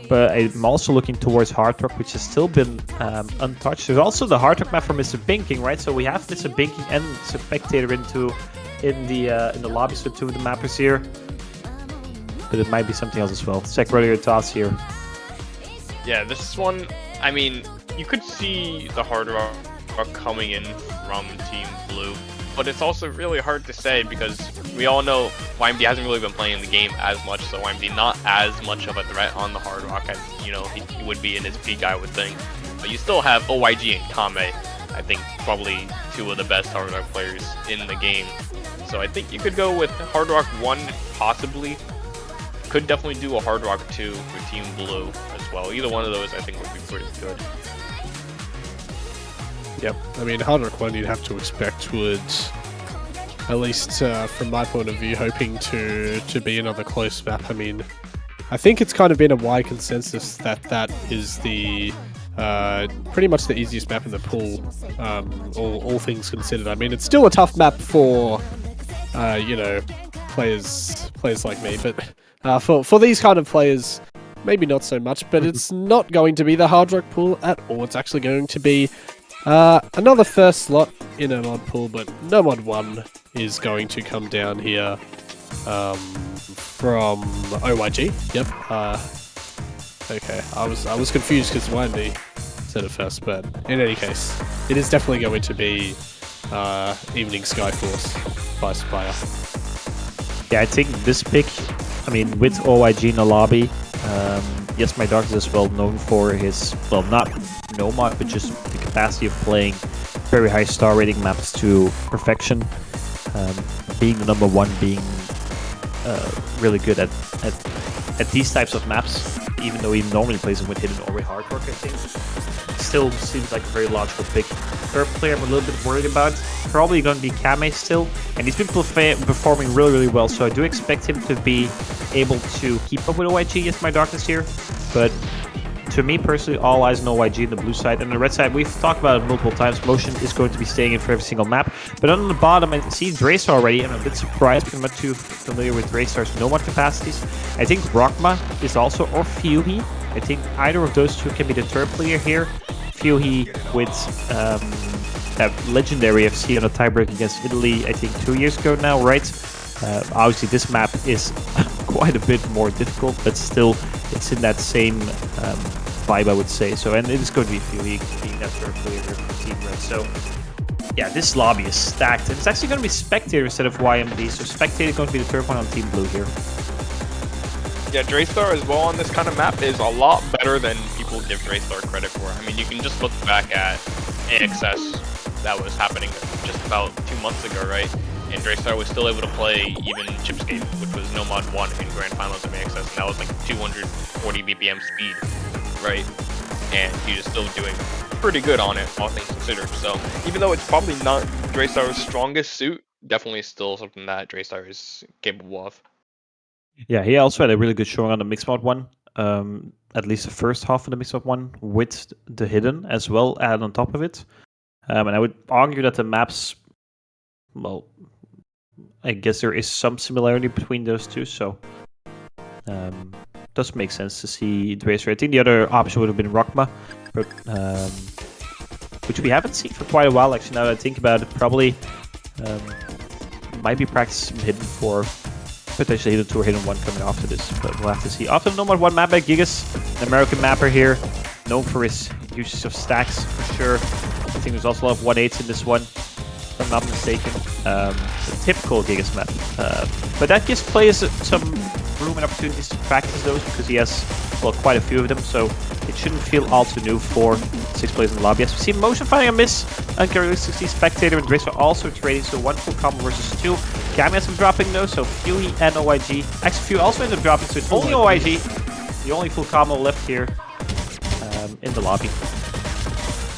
But I'm also looking towards Hard Rock, which has still been untouched. There's also the Hard Rock map for Mr. Binking, right? So we have Mr. Binking and Spectator in the lobby, so 2 of the mappers here. But it might be something else as well. Check what are your thoughts here? Yeah, this one, I mean, you could see the Hard Rock coming in from Team Blue, but it's also really hard to say because we all know YMD hasn't really been playing the game as much, so YMD not as much of a threat on the Hard Rock as, you know, he would be in his peak, I would think. But you still have OYG and Kame, I think probably 2 of the best Hard Rock players in the game. So I think you could go with Hard Rock 1 possibly. Could definitely do a Hard Rock 2 for Team Blue as well. Either one of those I think would be pretty good. Yep, I mean, Hard Rock 1 you'd have to expect would, at least from my point of view, hoping to be another close map. I mean, I think it's kind of been a wide consensus that is the pretty much the easiest map in the pool, all things considered. I mean, it's still a tough map for, you know, players like me, but for these kind of players, maybe not so much, but it's not going to be the Hard Rock pool at all. It's actually going to be another first slot in an odd pool, but no mod 1 is going to come down here from OYG. Yep. Okay, I was confused because YMD said it first, but in any case, it is definitely going to be Evening Skyforce by Spire. Yeah, I think this pick, I mean, with OYG in the lobby, Yes My Dark is as well known for his, well, not Nomad, but just the capacity of playing very high star rating maps to perfection. Being the number 1, being really good at these types of maps, even though he normally plays them with Hidden or with Hard Rock, I think. still seems like a very logical pick. Third player I'm a little bit worried about, probably going to be Kame still, and he's been performing really, really well, so I do expect him to be able to keep up with OYG as my darkness here, but to me personally, all eyes on OYG on the blue side. And the red side, we've talked about it multiple times, Motion is going to be staying in for every single map. But on the bottom, I see Dracer already, and I'm a bit surprised because I'm not too familiar with Dracer's nomad capacities. I think Rockma is also, or Fuhi. I think either of those two can be the third player here. Fuhi with that legendary FC on a tiebreak against Italy, I think 2 years ago now, right? Obviously, this map is quite a bit more difficult, but still, it's in that same vibe, I would say. So, and it is going to be Fuhi being that third player for Team Red. So, yeah, this lobby is stacked. And it's actually going to be Spectator instead of YMD. So, Spectator is going to be the third one on Team Blue here. Yeah, Draystar as well on this kind of map is a lot better than people give Draystar credit for. I mean, you can just look back at AXS that was happening just about 2 months ago, right? And Draystar was still able to play even Chipscape, which was no mod 1 in Grand Finals of AXS, and that was like 240 BPM speed, right? And he was still doing pretty good on it, all things considered. So even though it's probably not Draystar's strongest suit, definitely still something that Draystar is capable of. Yeah, he also had a really good showing on the Mixed Mod 1. At least the first half of the Mixed Mod 1 with the Hidden as well added on top of it. And I would argue that the maps, well, I guess there is some similarity between those two, so does make sense to see Dracer. I think the other option would have been Rockma, but, which we haven't seen for quite a while, actually, now that I think about it. Probably might be practicing Hidden for potentially Hidden 2 or Hidden 1 coming after this, but we'll have to see. After the No Mod 1 map by Gigas, an American mapper here, known for his usage of stacks, for sure. I think there's also a lot of 1-8s in this one, if I'm not mistaken. A typical Gigas map. But that gives players some room and opportunities to practice those, because he has, well, quite a few of them, so it shouldn't feel all too new for 6 players in the lobby. As we see Motion finding a miss, uncharacteristically Spectator and Dracer also trading, so 1 full combo versus 2. Kami has some dropping though, so Fuhi and OYG. Actually, Fuhi also ended up dropping, so it's only OYG, the only full combo left here in the lobby.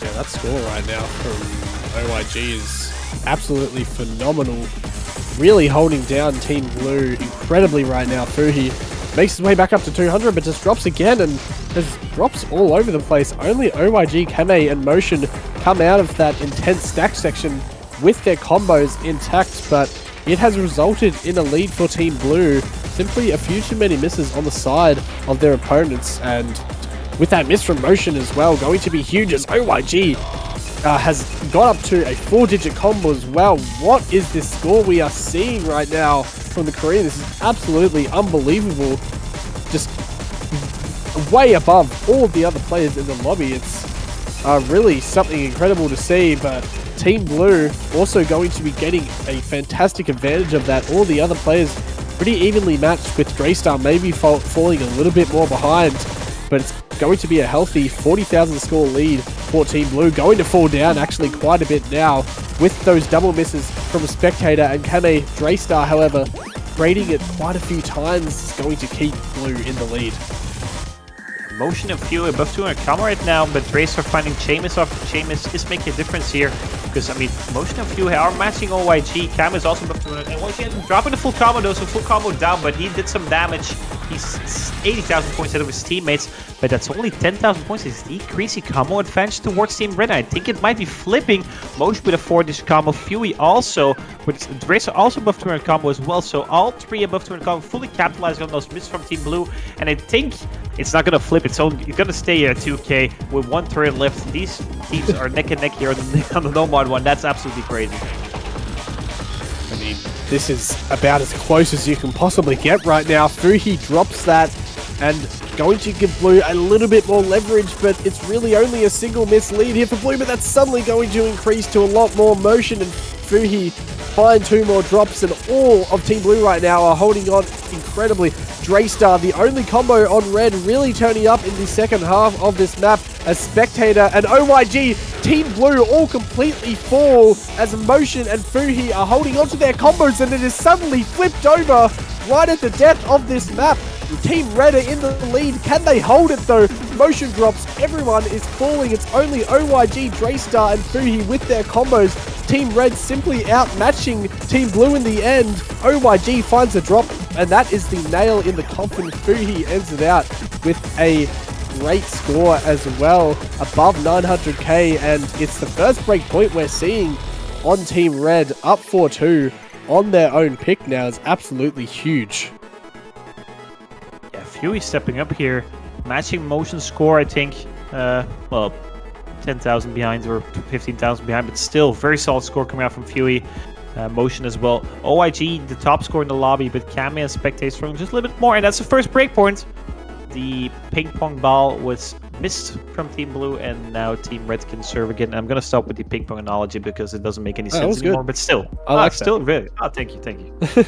Yeah, that score right now from OYG is absolutely phenomenal. Really holding down Team Blue incredibly right now. Fuhi makes his way back up to 200, but just drops again, and there's drops all over the place. Only OYG, Kame, and Motion come out of that intense stack section with their combos intact, but it has resulted in a lead for Team Blue. Simply a few too many misses on the side of their opponents, and with that miss from Motion as well, going to be huge as OYG has got up to a 4-digit combo as well. What is this score we are seeing right now from the Korean? This is absolutely unbelievable. Just way above all the other players in the lobby. It's really something incredible to see, but Team Blue also going to be getting a fantastic advantage of that. All the other players pretty evenly matched, with Draystar maybe falling a little bit more behind, but it's going to be a healthy 40,000 score lead for Team Blue. Going to fall down actually quite a bit now with those double misses from a Spectator and Kame. Draystar, however, rating it quite a few times, is going to keep Blue in the lead. Motion and Fuhi above 200 combo right now, but Dracer finding Seamus off. Seamus is making a difference here, because, I mean, Motion and Fuhi are matching OYG. Cam is also above 200, and OYG ended up dropping the full combo though, so full combo down, but he did some damage. He's 80,000 points ahead of his teammates, but that's only 10,000 points. He's decreasing combo advantage towards Team Red. I think it might be flipping. Motion with a 4-digit combo, Fuhi also, with Dracer also above 200 combo as well, so all 3 above 200 combo, fully capitalizing on those misses from Team Blue, and I think it's not going to flip. It's going to stay here at 2K with 1 turret left. These teams are neck and neck here on the No Mod 1. That's absolutely crazy. I mean, this is about as close as you can possibly get right now. Fuhi drops that and going to give Blue a little bit more leverage, but it's really only a single miss lead here for Blue, but that's suddenly going to increase to a lot more. Motion and Fuhi find 2 more drops, and all of Team Blue right now are holding on incredibly. Draystar, the only combo on Red, really turning up in the second half of this map as Spectator and OYG. Team Blue all completely fall as Motion and Fuhi are holding on to their combos, and it is suddenly flipped over right at the death of this map. Team Red are in the lead. Can they hold it though? Motion drops, everyone is falling. It's only OYG, Draystar, and Fuhi with their combos. Team Red simply outmatching Team Blue in the end. OYG finds a drop, and that is the nail in the coffin. Fuhi ends it out with a great score as well, above 900k, and it's the first break point we're seeing on Team Red, up 4-2 on their own pick now is absolutely huge. Yeah, Fury stepping up here, matching Motion score, I think, well, 10,000 behind or 15,000 behind, but still very solid score coming out from Fury. Motion as well. OIG, the top score in the lobby, but Kami and Spectate struggling just a little bit more, and that's the first breakpoint. The ping pong ball was missed from Team Blue, and now Team Red can serve again. I'm gonna stop with the ping pong analogy because it doesn't make any sense anymore. But still, I like that. Still really. Oh, thank you.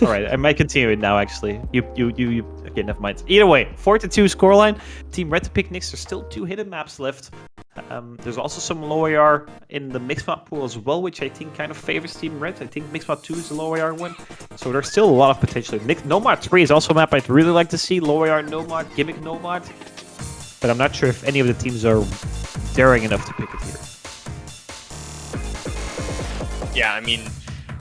All right, I might continue it now. Actually, you. Okay, never mind. Either way, 4-2 scoreline. Team Red to pick next. There's still 2 hidden maps left. There's also some low AR in the mixed map pool as well, which I think kind of favors Team Red. I think mixed map 2 is the low AR one, so there's still a lot of potential. Nomad 3 is also a map I'd really like to see. Low AR Nomad, gimmick Nomad, but I'm not sure if any of the teams are daring enough to pick it here. Yeah, I mean,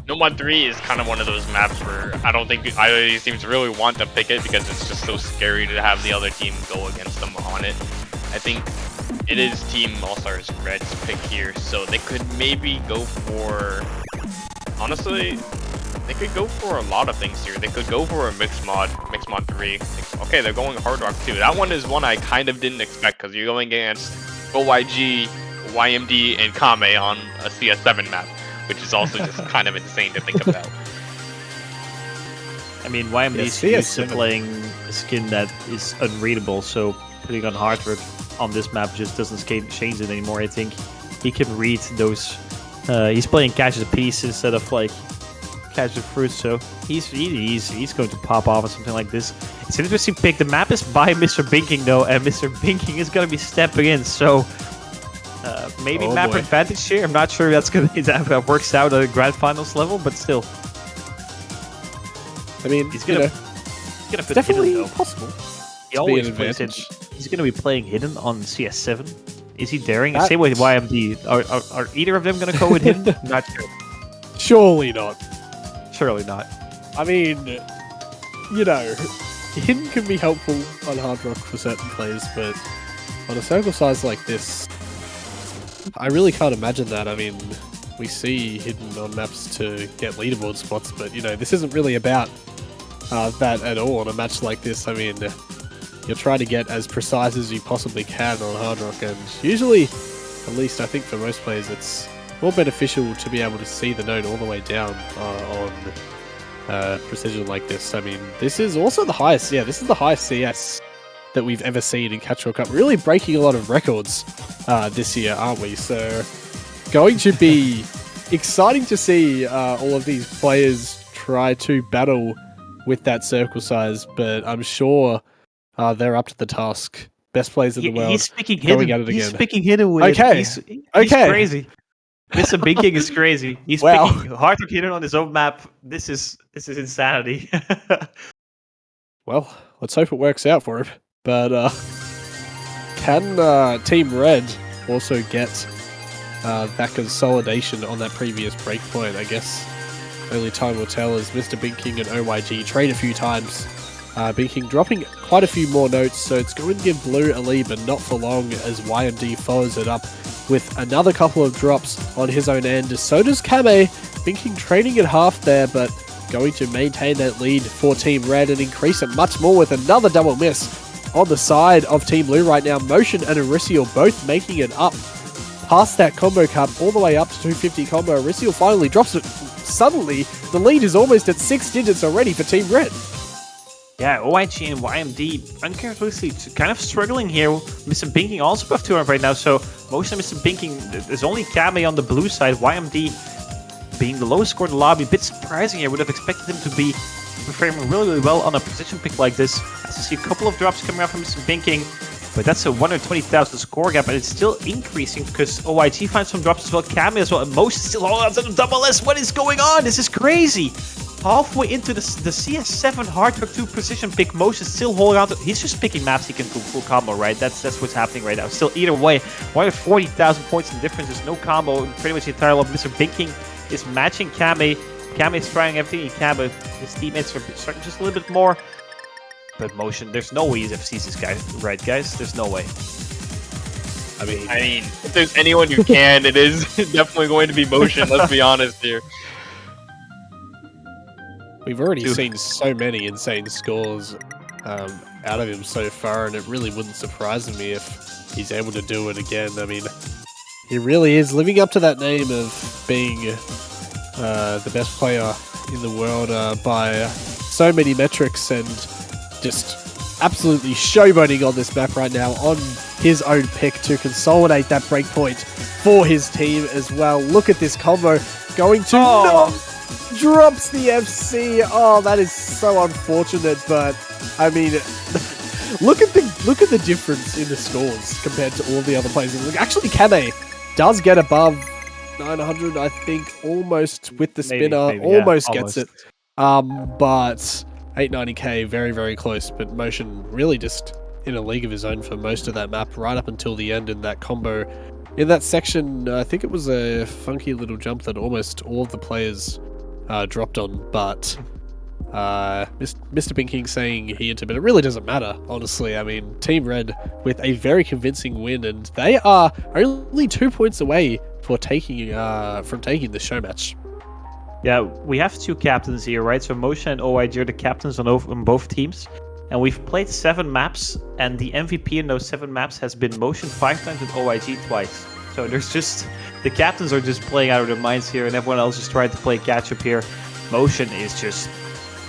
Nomad 3 is kind of one of those maps where I don't think either of these teams really want to pick it because it's just so scary to have the other team go against them on it. I think it is Team All-Stars Red's pick here, so they could maybe go for... Honestly, they could go for a lot of things here. They could go for a Mixed Mod 3. Okay, they're going Hard Rock 2. That one is one I kind of didn't expect because you're going against OYG, YMD, and Kame on a CS7 map, which is also just kind of insane to think about. I mean, YMD is used to playing a skin that is unreadable, so putting on Hard Rock on this map just doesn't change it anymore. I think he can read those. He's playing Catch the Piece instead of like Catch the Fruit, so he's going to pop off or something like this. It's an interesting pick. The map is by Mr. Binking though, and Mr. Binking is going to be stepping in, so maybe map advantage here. I'm not sure that's going to that works out at a grand finals level, but still. I mean, he's gonna put definitely hidden, possible. He always puts in. He's going to be playing hidden on CS7. Is he daring? Same with YMD. Are either of them going to go with hidden? Not sure. Surely not. Surely not. I mean, you know, hidden can be helpful on Hard Rock for certain players, but on a circle size like this, I really can't imagine that. I mean, we see hidden on maps to get leaderboard spots, but, you know, this isn't really about that at all on a match like this. I mean, you're trying to get as precise as you possibly can on Hard Rock, and usually, at least I think for most players, it's more beneficial to be able to see the node all the way down on precision like this. I mean, this is also the highest, this is the highest CS that we've ever seen in Catch World Cup, really breaking a lot of records this year, aren't we? So, going to be exciting to see all of these players try to battle with that circle size, but I'm sure they're up to the task. Best players in the world. He's speaking hidden. He's speaking hidden with okay. He's crazy. Mr. Binking is crazy. He's speaking hard to hidden on his own map. This is insanity. Well, let's hope it works out for him. But can Team Red also get that consolidation on that previous breakpoint? I guess only time will tell as Mr. Binking and OYG trade a few times. Binking dropping quite a few more notes, so it's going to give Blue a lead, but not for long as YMD follows it up with another couple of drops on his own end. So does Kame. Binking trading at half there, but going to maintain that lead for Team Red and increase it much more with another double miss on the side of Team Blue right now. Motion and Arisial both making it up past that combo cap all the way up to 250 combo. Arisial finally drops it. Suddenly, the lead is almost at 6 digits already for Team Red. Yeah, OIG and YMD uncharacteristically kind of struggling here. Mr. Binking also above 200 right now, so most of Mr. Binking, there's only Kame on the blue side. YMD being the lowest score in the lobby, a bit surprising. I would have expected him to be performing really, really well on a precision pick like this. I see a couple of drops coming out from Mr. Binking, but that's a 120,000 score gap, and it's still increasing because OIG finds some drops as well, Kame as well, and most is still all out of double S. What is going on? This is crazy. halfway into the CS7 Hard Rock 2 precision pick. Motion still holding on to. He's just picking maps he can do full combo, right? That's what's happening right now. Still, either way, 140,000 points in difference. There's no combo in pretty much the entire level. Mr. Binking is matching Kame. Kame is trying everything he can, but his teammates are starting just a little bit more. But Motion, there's no way he's FCs this guy, right, guys? There's no way. I mean, if there's anyone who can, it is definitely going to be Motion. Let's be honest here. We've already seen so many insane scores out of him so far, and it really wouldn't surprise me if he's able to do it again. I mean, he really is living up to that name of being the best player in the world by so many metrics, and just absolutely showboating on this map right now on his own pick to consolidate that breakpoint for his team as well. Look at this combo going to drops the FC. Oh, that is so unfortunate, but I mean, look at the difference in the scores compared to all the other players. Look, actually, Kame does get above 900, I think, almost with the spinner, maybe, almost yeah, gets it. But 890k, very, very close. But Motion really just in a league of his own for most of that map, right up until the end in that combo. In that section, I think it was a funky little jump that almost all of the players dropped on, but Mr. Binking saying he entered, but it really doesn't matter, honestly. I mean, Team Red with a very convincing win, and they are only 2 points away for taking from taking the show match. Yeah, we have two captains here, right? So Motion and OIG are the captains on both teams. And we've played 7 maps, and the MVP in those 7 maps has been Motion 5 times and OIG twice. So there's just... the captains are just playing out of their minds here, and everyone else is trying to play catch-up here. Motion is just...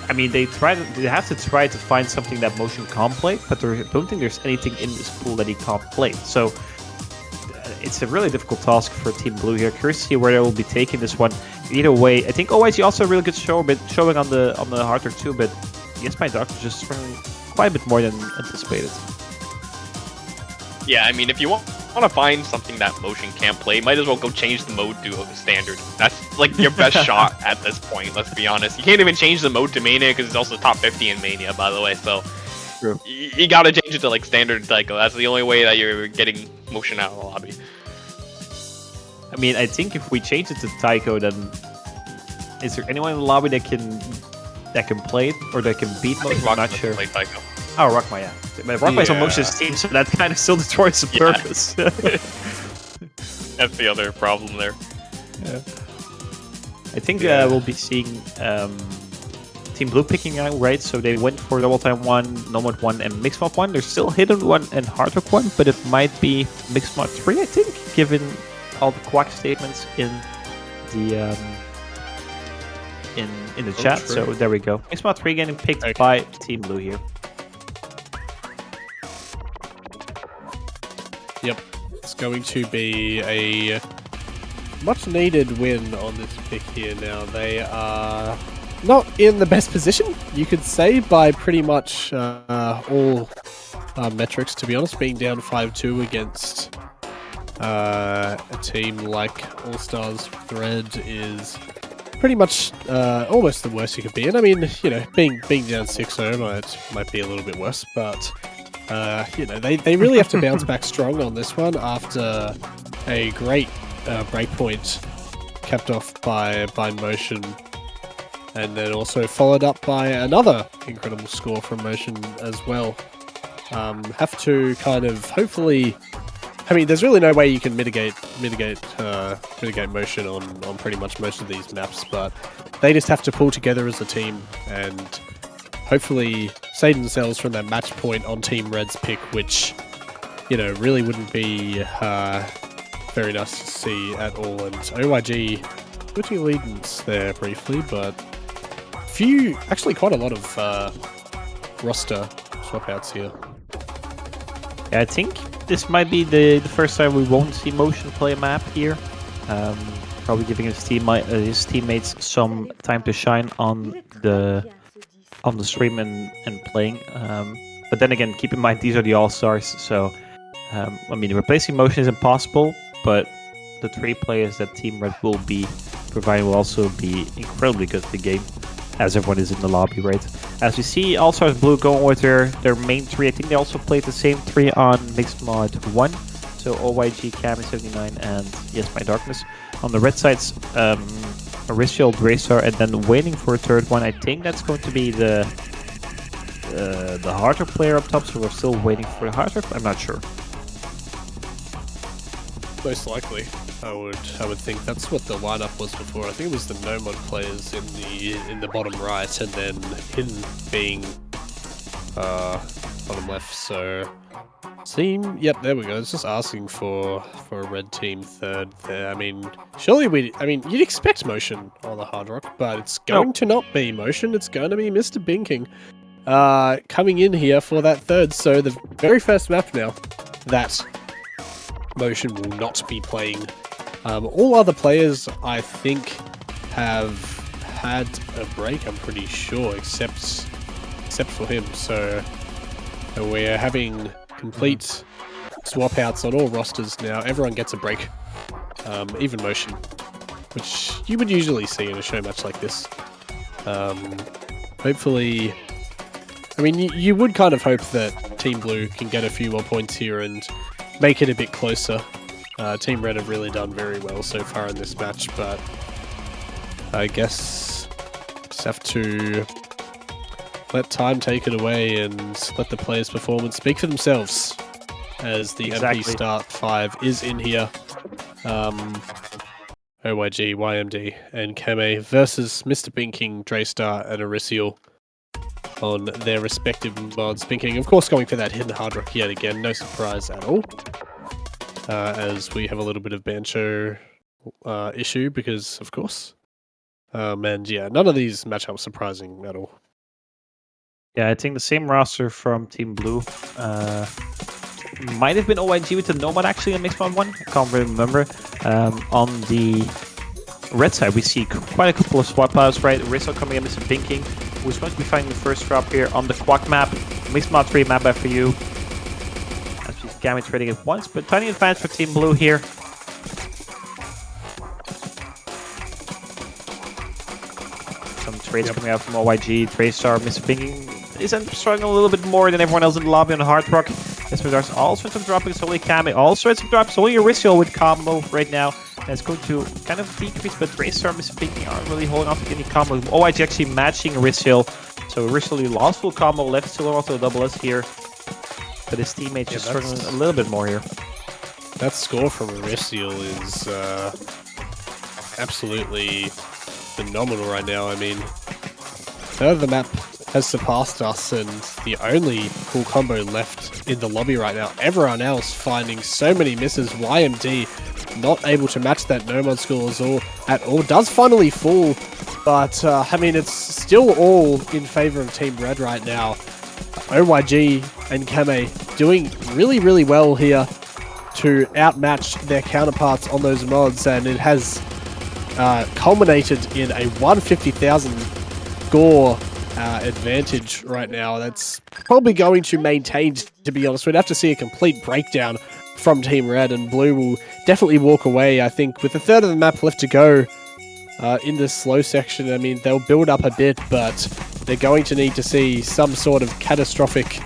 I mean, they have to try to find something that Motion can't play, but I don't think there's anything in this pool that he can't play. So it's a really difficult task for Team Blue here. Curious to see where they will be taking this one. Either way, I think OIG also a really good showing on the Hard Rock too, but yes, my doctor just struggling quite a bit more than anticipated. Yeah, I mean, if you want to find something that Motion can't play, might as well go change the mode to standard. That's like your best shot at this point, let's be honest. You can't even change the mode to Mania because it's also top 50 in Mania, by the way, so true. You gotta change it to like standard Taiko. That's the only way that you're getting Motion out of the lobby. I mean, I think if we change it to Taiko, then is there anyone in the lobby that can play it or that can beat Motion? I'm not sure. Play Taiko. Oh, Rockma, yeah. But Rockma's on Motion's team, so that kind of still destroys the purpose. That's the other problem there. Yeah. I think we'll be seeing Team Blue picking out, right? So they went for Double Time 1, Nomad 1, and Mixed Mod 1. There's still Hidden 1 and Hard Rock 1, but it might be Mixed Mod 3, I think, given all the quack statements in the in the chat. True. So there we go. Mixed Mod 3 getting picked by Team Blue here. Yep, it's going to be a much needed win on this pick here now. They are not in the best position, you could say, by pretty much all metrics, to be honest, being down 5-2 against a team like All Stars Red is pretty much almost the worst you could be in. I mean, you know, being down 6-0 might be a little bit worse, but you know, they really have to bounce back strong on this one after a great breakpoint capped off by Motion, and then also followed up by another incredible score from Motion as well. Have to kind of hopefully... I mean, there's really no way you can mitigate Motion on pretty much most of these maps, but they just have to pull together as a team and hopefully save themselves from that match point on Team Red's pick, which, you know, really wouldn't be very nice to see at all. And OIG switching allegiance there briefly, but actually quite a lot of roster swap outs here. Yeah, I think this might be the first time we won't see Motion play a map here. Probably giving his teammates some time to shine on the stream and playing. But then again, keep in mind these are the All-Stars, so I mean, replacing Motion is impossible, but the 3 players that Team Red will be providing will also be incredibly good at the game. as everyone is in the lobby, right? As you see, All Stars Blue going with their main three. I think they also played the same three on Mixed Mod 1. So OYG, Kami79, and Yes My Darkness. On the red side's Arisial, Draystar, and then waiting for a third one. I think that's going to be the Hard Rock player up top, so we're still waiting for the Hard Rock. I'm not sure. Most likely, I would think that's what the lineup was before. I think it was the Nomad players in the bottom right, and then hidden being bottom left. So yep, there we go. It's just asking for a red team third there. I mean, surely you'd expect motion on the Hard Rock, but it's going to not be motion. It's going to be Mr. Binking coming in here for that third. So the very first map now that motion will not be playing. All other players, I think, have had a break, I'm pretty sure, except for him. So we're having complete swap outs on all rosters now. Everyone gets a break, even motion, which you would usually see in a show match like this. Hopefully, I mean, you would kind of hope that Team Blue can get a few more points here and make it a bit closer. Team Red have really done very well so far in this match, but I guess just have to let time take it away and let the players' performance speak for themselves as the MP Start 5 is in here. OYG, YMD, and Kame versus Mr. Binking, Draystar, and Arisial on their respective mods. Binking, of course, going for that hidden Hard Rock yet again, no surprise at all. As we have a little bit of Bancho issue, because, of course. And yeah, none of these matchups surprising at all. Yeah, I think the same roster from Team Blue. Might have been OYG with the Nomad actually in Mixed Mod 1. I can't really remember. On the red side, we see quite a couple of swap outs, right? Rizzo coming in, Mr. Binking, who's going to be finding the first drop here on the Quack map. Mixed Mod 3 map for you. As she's Gammy trading it once, but tiny advantage for Team Blue here. Some trades coming out from OYG, Draystar, Mr. Binking is struggling a little bit more than everyone else in the lobby on the Hard Rock. There's also some dropping, it's only Kami. Also some drops, only Arisial with combo right now. And it's going to kind of decrease, but Draystar and Mr. Binking aren't really holding off to any combo. OYG actually matching Arisial. So Arisial lost full combo, left still also a double S here. But his teammates just struggling a little bit more here. That score from Arisial is absolutely phenomenal right now. I mean, the map has surpassed us, and the only full combo left in the lobby right now. Everyone else finding so many misses. YMD not able to match that Nomad score at all. Does finally fall, but I mean, it's still all in favor of Team Red right now. OYG and Kame doing really, really well here to outmatch their counterparts on those mods, and it has culminated in a 150,000 score advantage right now. That's probably going to maintain, to be honest. We'd have to see a complete breakdown from Team Red, and Blue will definitely walk away, I think, with a third of the map left to go in this slow section. I mean, they'll build up a bit, but they're going to need to see some sort of catastrophic,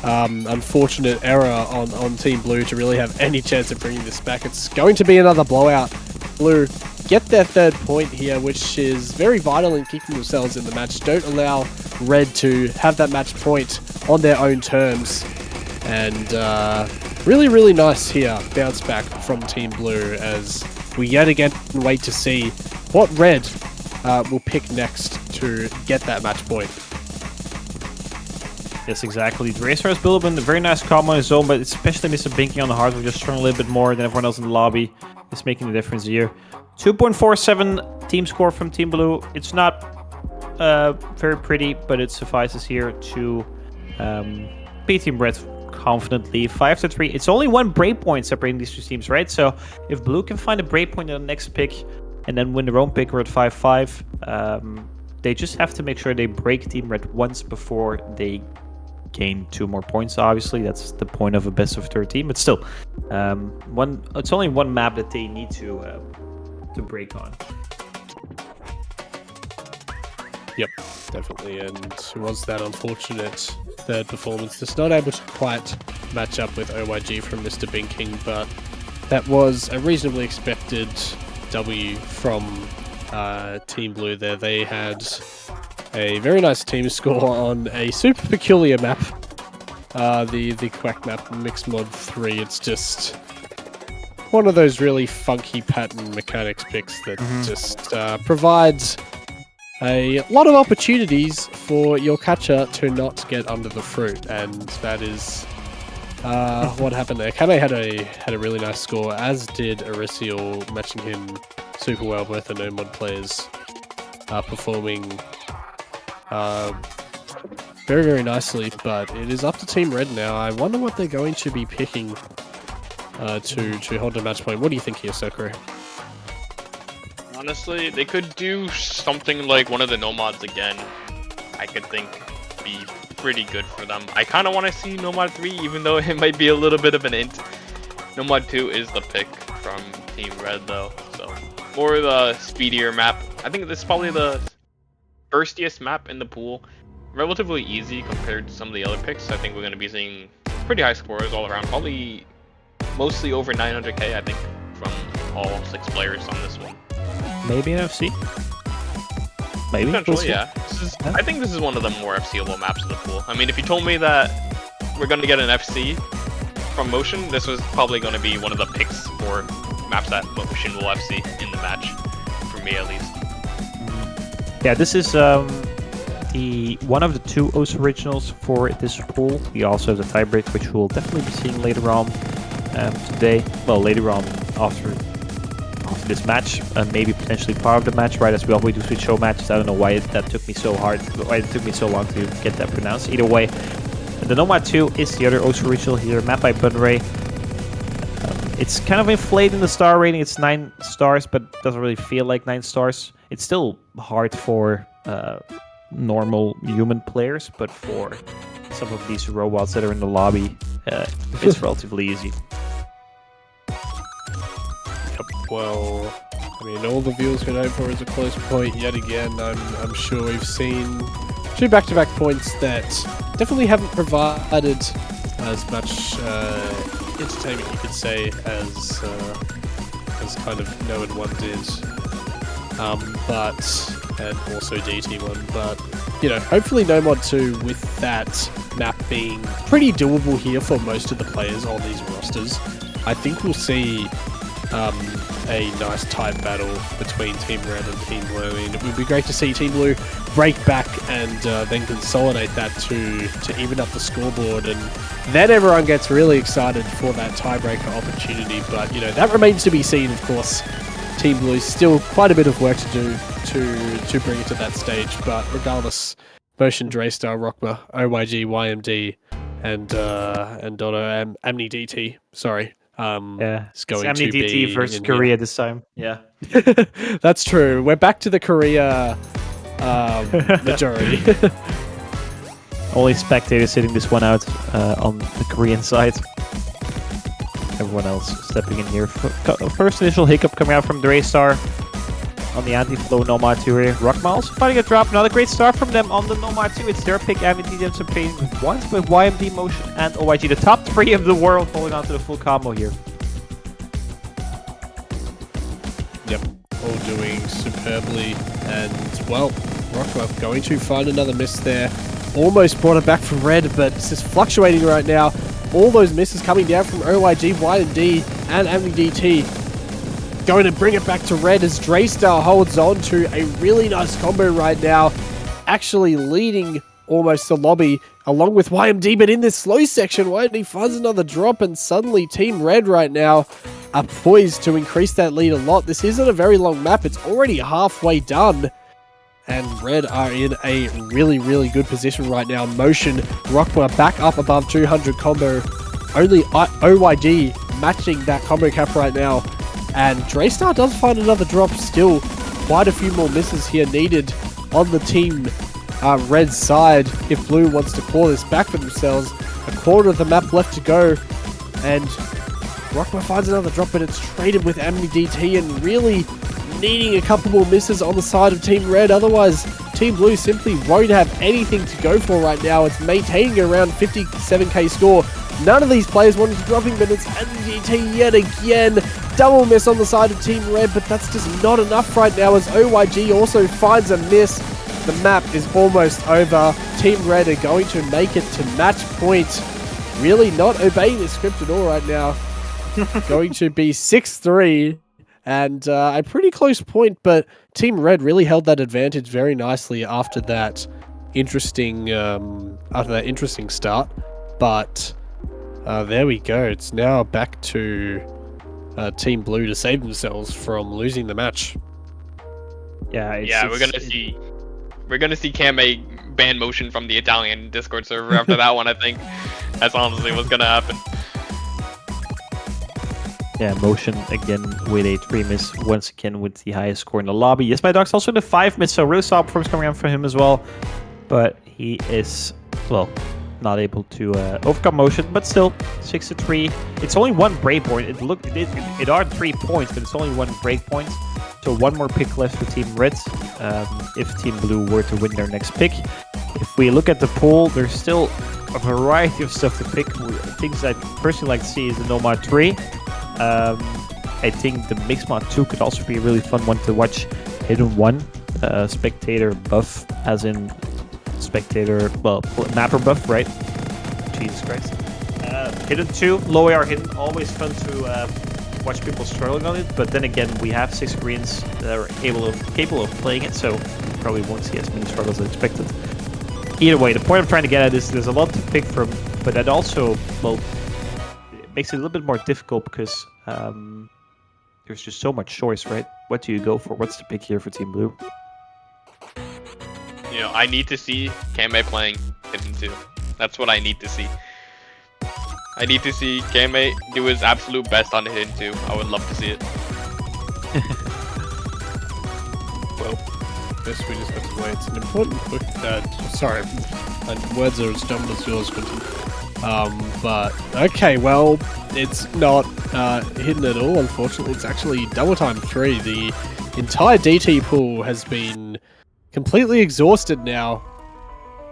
unfortunate error on Team Blue to really have any chance of bringing this back. It's going to be another blowout. Blue get their third point here, which is very vital in keeping themselves in the match. Don't allow Red to have that match point on their own terms. And really, really nice here, bounce back from Team Blue, as we yet again wait to see what Red will pick next to get that match point. Yes, exactly. Draystar has built up a very nice combo on his own, but especially Mr. Binking on the hard, just trying a little bit more than everyone else in the lobby. It's making the difference here. 2.47 team score from Team Blue. It's not very pretty, but it suffices here to beat Team Red confidently. 5-3. It's only one breakpoint separating these two teams, right? So if Blue can find a breakpoint in the next pick and then win their own pick, we're at 5-5. They just have to make sure they break Team Red once before they gain 2 more points. Obviously, that's the point of a best of 3 team, but still, it's only one map that they need to break on. Yep, definitely. And it was that unfortunate third performance that's not able to quite match up with OYG from Mr. Binking, but that was a reasonably expected W from Team Blue there. They had a very nice team score on a super peculiar map, the Quack map, Mixed Mod 3. It's just one of those really funky pattern mechanics picks that just provides a lot of opportunities for your catcher to not get under the fruit, and that is what happened there. Kame had a really nice score, as did Arisial, matching him super well. Both the no-mod players performing very, very nicely, but it is up to Team Red now. I wonder what they're going to be picking to hold a match point. What do you think here, Sokoro? Honestly, they could do something like one of the nomads again. I could think be pretty good for them. I kind of want to see Nomad 3, even though it might be a little bit of an int. Nomad 2 is the pick from Team Red, though. So, more the speedier map. I think this is probably the burstiest map in the pool. Relatively easy compared to some of the other picks. I think we're going to be seeing pretty high scores all around. Probably mostly over 900k, I think, from all 6 players on this one. Maybe an FC? Maybe? Potentially, yeah. I think this is one of the more FCable maps in the pool. I mean, if you told me that we're going to get an FC from Motion, this was probably going to be one of the picks for maps that Motion will FC in the match, for me at least. Yeah, this is the one of the 2 OS originals for this pool. We also have the tiebreak, which we'll definitely be seeing later on today. Well, later on after this match, maybe potentially part of the match, right, as we always do with show matches. I don't know why that took me so hard, why it took me so long to get that pronounced. Either way, the Nomad 2 is the other OS original here, map by Bunray. It's kind of inflated in the star rating. It's 9 stars, but doesn't really feel like 9 stars. It's still hard for normal human players, but for some of these robots that are in the lobby, it's relatively easy. Well, I mean, all the viewers can hope for is a close point yet again. I'm sure we've seen 2 back-to-back points that definitely haven't provided as much entertainment, you could say, as kind of No and 1 did. And also DT1, but, you know, hopefully Nomad 2, with that map being pretty doable here for most of the players on these rosters, I think we'll see a nice tight battle between Team Red and Team Blue. I mean, it would be great to see Team Blue break back and then consolidate that to even up the scoreboard, and then everyone gets really excited for that tiebreaker opportunity. But, you know, that remains to be seen, of course. Team Blue's still quite a bit of work to do to bring it to that stage, but regardless, Motion, Draystar, Rockma, OYG, YMD, and Dodo, Amni DT, sorry. Yeah, it's going Amni to be DT versus Korea this time. Yeah, that's true. We're back to the Korea majority. Only spectators sitting this one out on the Korean side. Everyone else stepping in here. First initial hiccup coming out from Draystar on the anti-flow Nomad 2 here. Rockma also finding a drop. Another great start from them on the Nomad 2. It's their pick. MVT them some pain once with YMD, Motion, and OYG. The top 3 of the world holding on to the full combo here. Yep, all doing superbly. And, well, Rockma going to find another miss there. Almost brought it back from Red, but it's just fluctuating right now. All those misses coming down from OYG, YMD, and MVDT. Going to bring it back to Red as Draystar holds on to a really nice combo right now. Actually leading almost the lobby along with YMD, but in this slow section, YMD finds another drop, and suddenly Team Red right now are poised to increase that lead a lot. This isn't a very long map. It's already halfway done. And Red are in a really, really good position right now. Motion, Rockma back up above 200 combo. Only OYG matching that combo cap right now. And Draystar does find another drop still. Quite a few more misses here needed on the Team Red side if Blue wants to claw this back for themselves. A quarter of the map left to go. And Rockma finds another drop, but it's traded with Amni DT and really needing a couple more misses on the side of Team Red. Otherwise, Team Blue simply won't have anything to go for right now. It's maintaining around 57k score. None of these players wanted to dropping, but it's NGT yet again. Double miss on the side of Team Red, but that's just not enough right now as OYG also finds a miss. The map is almost over. Team Red are going to make it to match point. Really not obeying the script at all right now. Going to be 6-3 and a pretty close point, but Team Red really held that advantage very nicely after that interesting start. But there we go. It's now back to Team Blue to save themselves from losing the match. Yeah, we're gonna see Kame ban motion from the Italian Discord server after that one. I think that's honestly what's gonna happen. Yeah, motion again with a 3 miss, once again with the highest score in the lobby. Yes, my dog's also the 5 miss, so really solid performance coming around for him as well. But he is, well, not able to overcome motion, but still 6-3. It's only one breakpoint. It are 3 points, but it's only one breakpoint. So one more pick left for Team Red if Team Blue were to win their next pick. If we look at the pool, there's still a variety of stuff to pick. Things I personally like to see is the Nomad 3. I think the Mixmod 2 could also be a really fun one to watch. Hidden 1, spectator buff, as in spectator, well, mapper buff, right? Jesus Christ. Hidden 2, low AR hidden, always fun to watch people struggling on it, but then again, we have 6 greens that are capable of playing it, so you probably won't see as many struggles as expected. Either way, the point I'm trying to get at is there's a lot to pick from, but that also, well, it makes it a little bit more difficult because there's just so much choice, right? What do you go for? What's the pick here for Team Blue? You know, I need to see Kame playing Hidden 2. That's what I need to see. I need to see Kame do his absolute best on Hidden 2. I would love to see it. Well, I guess we just have to wait. It's an important book that... Sorry, my words are as jumbled as yours, Quentin. But, okay, well, it's not hidden at all, unfortunately. It's actually double time 3. The entire DT pool has been completely exhausted now.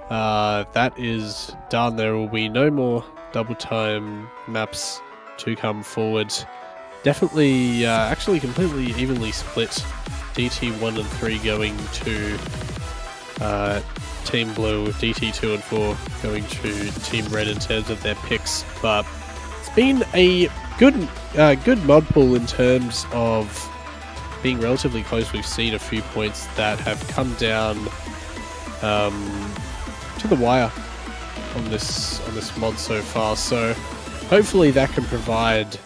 That is done. There will be no more double time maps to come forward. Definitely, actually completely evenly split. DT 1 and 3 going to Team Blue, DT 2 and 4 going to Team Red in terms of their picks. But it's been a good mod pool in terms of being relatively close. We've seen a few points that have come down to the wire on this mod so far. So hopefully that can provide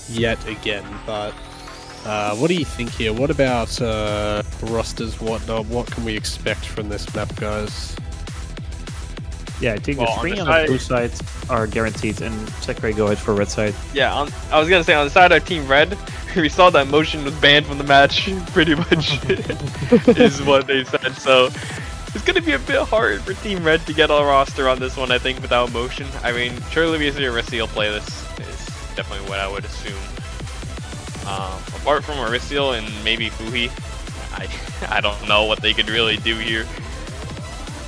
yet again. But what do you think here? What about rosters, whatnot? What can we expect from this map, guys? Yeah, I think the 3 on the blue side are guaranteed, and Sekre, go ahead for red side. Yeah, I was gonna say on the side of Team Red, we saw that motion was banned from the match, pretty much, is what they said. So it's gonna be a bit hard for Team Red to get a roster on this one, I think, without motion. I mean, surely we see Aristiel play this is definitely what I would assume. Apart from Aristiel and maybe Fuhi, I don't know what they could really do here.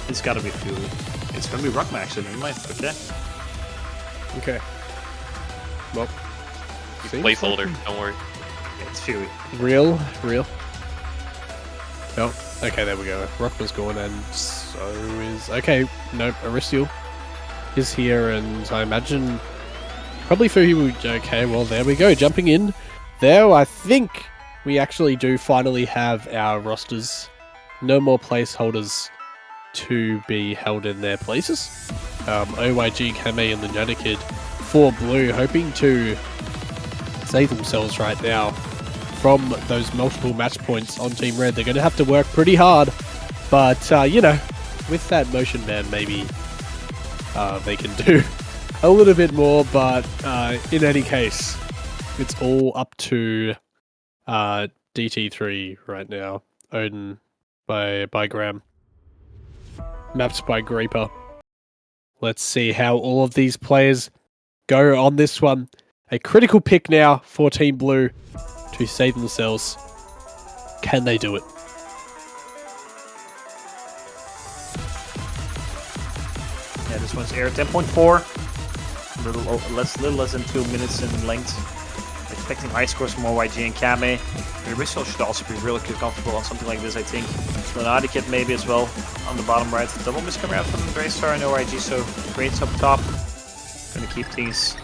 It's gotta be Fuhi. It's gonna be Rockman actually, never mind. Okay. Okay. Well, Placeholder, don't worry. Yeah, it's Fuhi. Real. Oh, okay, there we go. Rockman's gone, and so is... Okay, nope, Aristiel is here, and I imagine probably Fuhi would... Okay, well, there we go, jumping in. There, I think we actually do finally have our rosters. No more placeholders to be held in their places. OYG, Kame, and the Nana Kid for Blue, hoping to save themselves right now from those multiple match points on Team Red. They're going to have to work pretty hard, but, you know, with that motion ban, maybe they can do a little bit more, but in any case, it's all up to DT3 right now. Odin by Graham. Mapped by Greeper. Let's see how all of these players go on this one. A critical pick now for Team Blue to save themselves. Can they do it? First one's air, 10.4. Little less than 2 minutes in length. Expecting high scores from OYG and Kame. Rizzo should also be really comfortable on something like this, I think. Lunatic maybe as well on the bottom right. Double miss coming out from Draystar and OYG, so great up top. Gonna keep things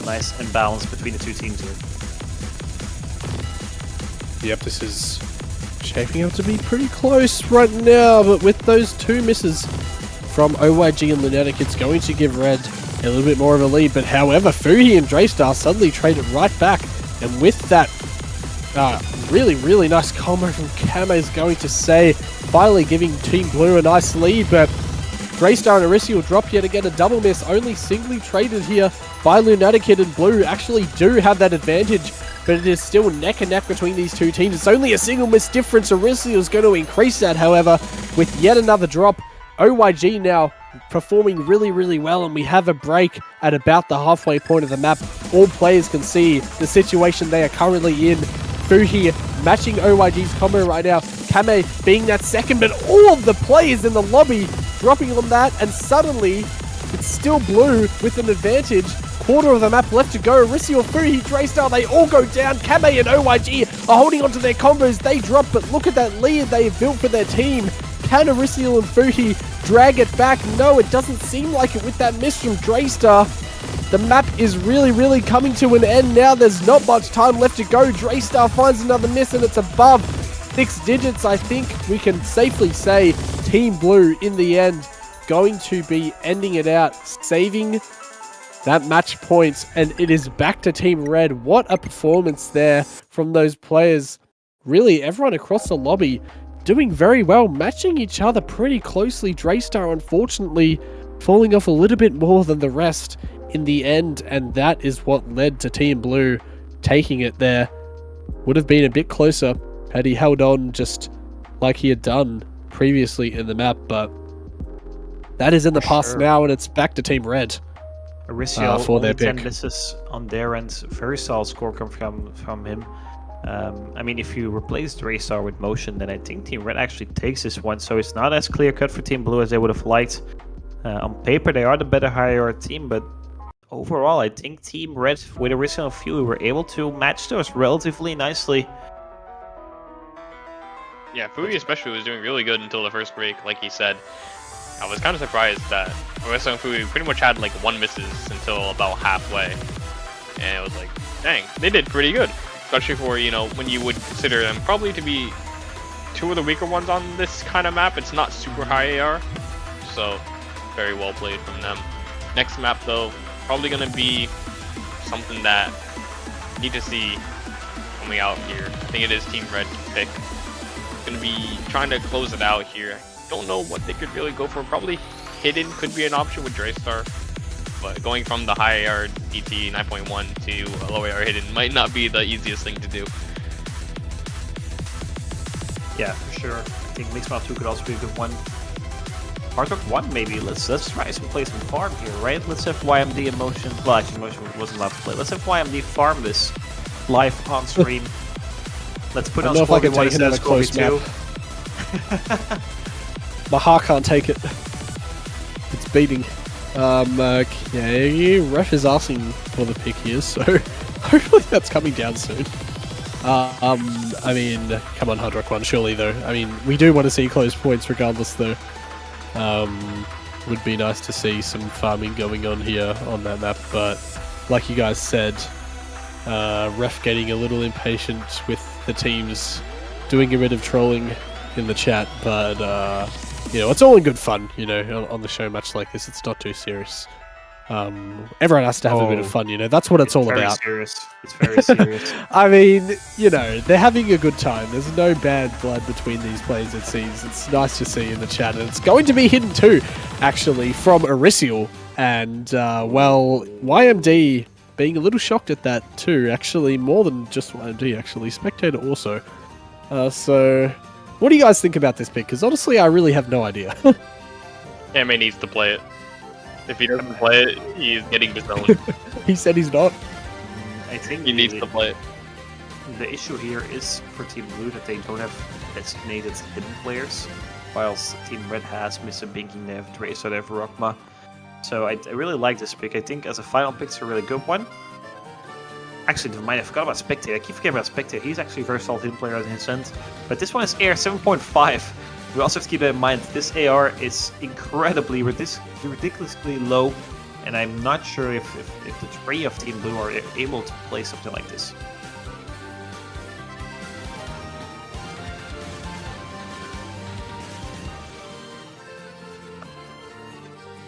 nice and balanced between the two teams here. Yep, this is shaping up to be pretty close right now, but with those two misses from OYG and Lunatic, it's going to give Red a little bit more of a lead. But however, Fuhi and Draystar suddenly trade it right back, and with that really nice combo from Kame is going to say, finally giving Team Blue a nice lead. But Draystar and Arisi will drop yet again a double miss, only singly traded here by Lunatic and Blue. Actually do have that advantage, but it is still neck and neck between these two teams. It's only a single miss difference. Arisi is going to increase that, however, with yet another drop. OYG now performing really well, and we have a break at about the halfway point of the map. All players can see the situation they are currently in. Fuhi matching OYG's combo right now. Kame being that second, but all of the players in the lobby dropping on that, and suddenly it's still Blue with an advantage. Quarter of the map left to go. Arisi or Fuhi, Draystar, they all go down. Kame and OYG are holding onto their combos. They drop, but look at that lead they have built for their team. Can Arisial and Fuhi drag it back? No, it doesn't seem like it with that miss from Draystar. The map is really coming to an end now. There's not much time left to go. Draystar finds another miss, and it's above 6 digits. I think we can safely say Team Blue, in the end, going to be ending it out, saving that match point, and it is back to Team Red. What a performance there from those players. Really, everyone across the lobby doing very well, matching each other pretty closely. Draystar, unfortunately, falling off a little bit more than the rest in the end, and that is what led to Team Blue taking it there. Would have been a bit closer had he held on just like he had done previously in the map, but that is in the past now, and it's back to Team Red. Arisial for their only 10 pick. misses on their end. Very solid score from him. I mean, if you replace Draystar with motion, then I think Team Red actually takes this one. So it's not as clear-cut for Team Blue as they would have liked. On paper, they are the better higher team, but overall, I think Team Red with Arisial and Fuhi were able to match those relatively nicely. Yeah, Fuhi especially was doing really good until the first break, like he said. I was kind of surprised that Arisial and Fuhi pretty much had like 1 misses until about halfway. And it was like, dang, they did pretty good. Especially for, you know, when you would consider them probably to be 2 of the weaker ones on this kind of map. It's not super high AR, so very well played from them. Next map, though, probably going to be something that you need to see coming out here. I think it is Team Red's pick. Going to be trying to close it out here. I don't know what they could really go for. Probably Hidden could be an option with Draystar. But going from the high AR DT 9.1 to a low AR Hidden might not be the easiest thing to do. Yeah, for sure. I think Mixed Map 2 could also be a good one. Hard Rock 1 maybe. Let's try some play some farm here, right? Let's have YMD in motion. Well, actually, motion wasn't allowed to play. Let's have YMD farm this live on stream. Let's put on Scorpion 1 instead of Scorpion 2. My heart can't take it. It's beating. Okay, Ref is asking for the pick here, so hopefully that's coming down soon. I mean, come on, Hard Rock 1, surely though. I mean, we do want to see close points regardless though. Would be nice to see some farming going on here on that map, but like you guys said, Ref getting a little impatient with the teams doing a bit of trolling in the chat, but you know, it's all in good fun, you know, on the show match like this. It's not too serious. Everyone has to have a bit of fun, you know. That's what it's all about. Serious. It's very serious. I mean, you know, they're having a good time. There's no bad blood between these players, it seems. It's nice to see in the chat. And it's going to be hidden too, actually, from Arisial. And, well, YMD being a little shocked at that too. Actually, more than just YMD, actually. Spectator also. So, what do you guys think about this pick? Because honestly, I really have no idea. Kame needs to play it. If he doesn't play it, he's getting disowned. He said he's not. I think He needs to play it. The issue here is for Team Blue that they don't have designated hidden players, whilst Team Red has Mr. Binking, they have Draystar, they have Rockma. So I really like this pick. I think as a final pick, it's a really good one. Actually, never mind, I forgot about Spectator. I keep forgetting about Spectator. He's actually a very solid hidden player in his end. But this one is AR 7.5. We also have to keep that in mind. This AR is incredibly, ridiculously low. And I'm not sure if the three of Team Blue are able to play something like this.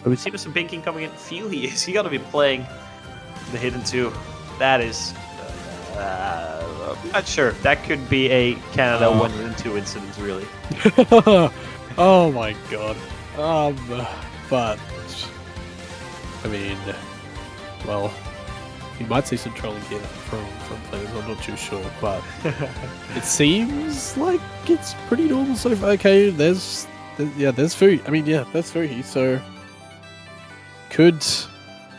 But we see Mr. Binking coming in. Feel he is. He got to be playing the hidden 2. That is... I'm not sure. That could be a Canada 1 and 2 incident, really. Oh my god. But... I mean... Well... You might see some trolling here from players, I'm not too sure, but... it seems like it's pretty normal so far. Okay, there's food. I mean, yeah, there's Fuhi, so... Could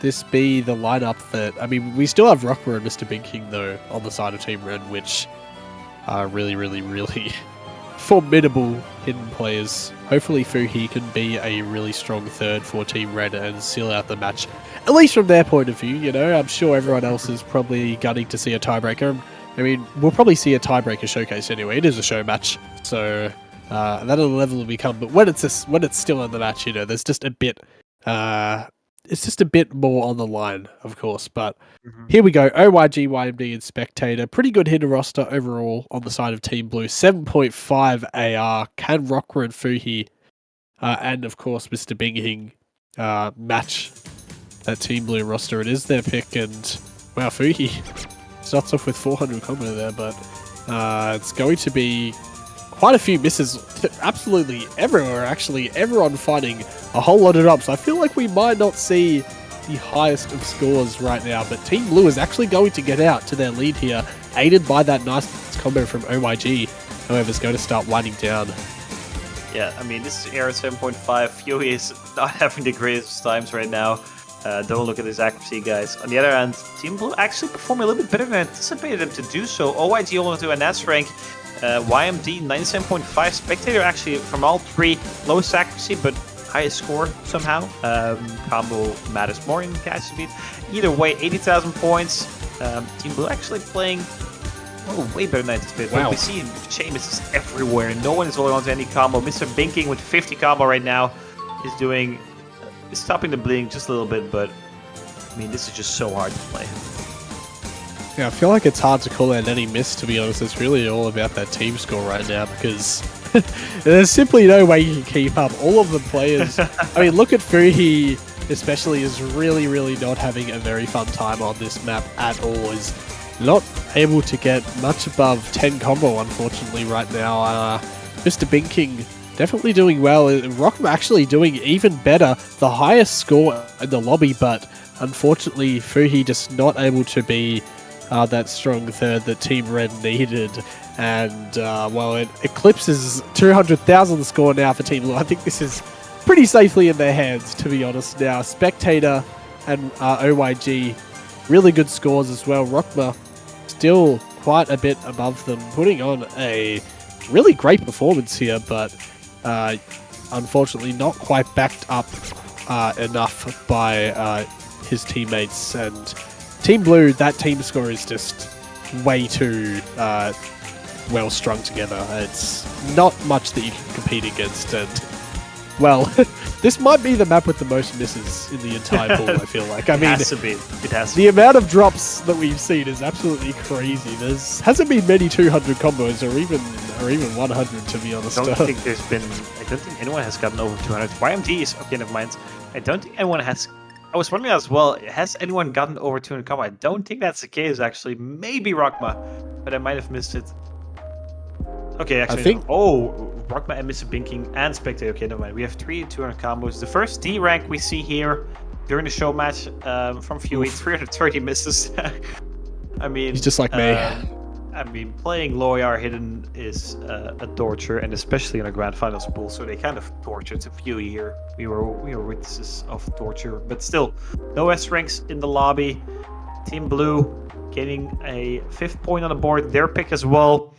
this be the lineup that... I mean, we still have Rockmer and Mr. Binking, though, on the side of Team Red, which are really, really, really formidable hidden players. Hopefully Fuhi can be a really strong third for Team Red and seal out the match. At least from their point of view, you know. I'm sure everyone else is probably gunning to see a tiebreaker. I mean, we'll probably see a tiebreaker showcase anyway. It is a show match, so that'll level will become. But when it's still in the match, you know, there's just a bit... it's just a bit more on the line, of course, but here we go. OYG, YMD, and Spectator. Pretty good hidden roster overall on the side of Team Blue. 7.5 AR. Can Rockmer and Fuhi, and of course Mr. Binghing, match that Team Blue roster? It is their pick, and wow, Fuhi starts off with 400 combo there, but it's going to be quite a few misses absolutely everywhere, actually. Everyone finding a whole lot of drops. I feel like we might not see the highest of scores right now, but Team Blue is actually going to get out to their lead here, aided by that nice combo from OYG. However, is going to start winding down. Yeah, I mean, this is AR 7.5. Fuhi is not having the greatest times right now. Don't look at his accuracy, guys. On the other hand, Team Blue actually performing a little bit better than I anticipated them to do so. OYG only to a Nats rank. YMD 97.5. Spectator actually from all three lowest accuracy but highest score somehow. Combo matters more in catch speed. Either way, 80,000 points. Team Blue actually playing way better than I anticipated. Wow. We see Seamus is everywhere. No one is holding on to any combo. Mr. Binking with 50 combo right now is stopping the bleeding just a little bit, but I mean, this is just so hard to play. Yeah, I feel like it's hard to call out any miss, to be honest. It's really all about that team score right now, because there's simply no way you can keep up. All of the players... I mean, look at Fuhi, especially, is really, really not having a very fun time on this map at all. Is not able to get much above 10 combo, unfortunately, right now. Mr. Binking definitely doing well. Rockman actually doing even better. The highest score in the lobby, but unfortunately, Fuhi just not able to be that strong third that Team Red needed. And, well, it eclipses 200,000 score now for Team Blue. I think this is pretty safely in their hands, to be honest now. Spectator and OYG, really good scores as well. Rockmer still quite a bit above them, putting on a really great performance here, but unfortunately not quite backed up enough by his teammates. And Team Blue, that team score is just way too well strung together. It's not much that you can compete against, and well, this might be the map with the most misses in the entire pool, I feel like. I mean, It has to be. It has to the amount of drops that we've seen is absolutely crazy. Hasn't been many 200 combos or even 100, to be honest. I don't think anyone has gotten over 200. YMD is okay, never mind. I don't think anyone has. I was wondering as well, has anyone gotten over 200 combo? I don't think that's the case, actually. Maybe Rockma, but I might have missed it. Okay, actually, I think... no. Oh, Rockma and Mr. Binking and Spectator. Okay, never mind. We have 3 200 combos. The first D rank we see here during the show match from Fuhi, 330 misses. I mean, he's just like me. I mean, playing Loyar hidden is a torture, and especially in a grand finals pool. So they kind of tortured the Fuhi here. We were witnesses of torture, but still, no S ranks in the lobby. Team Blue getting a 5th point on the board. Their pick as well.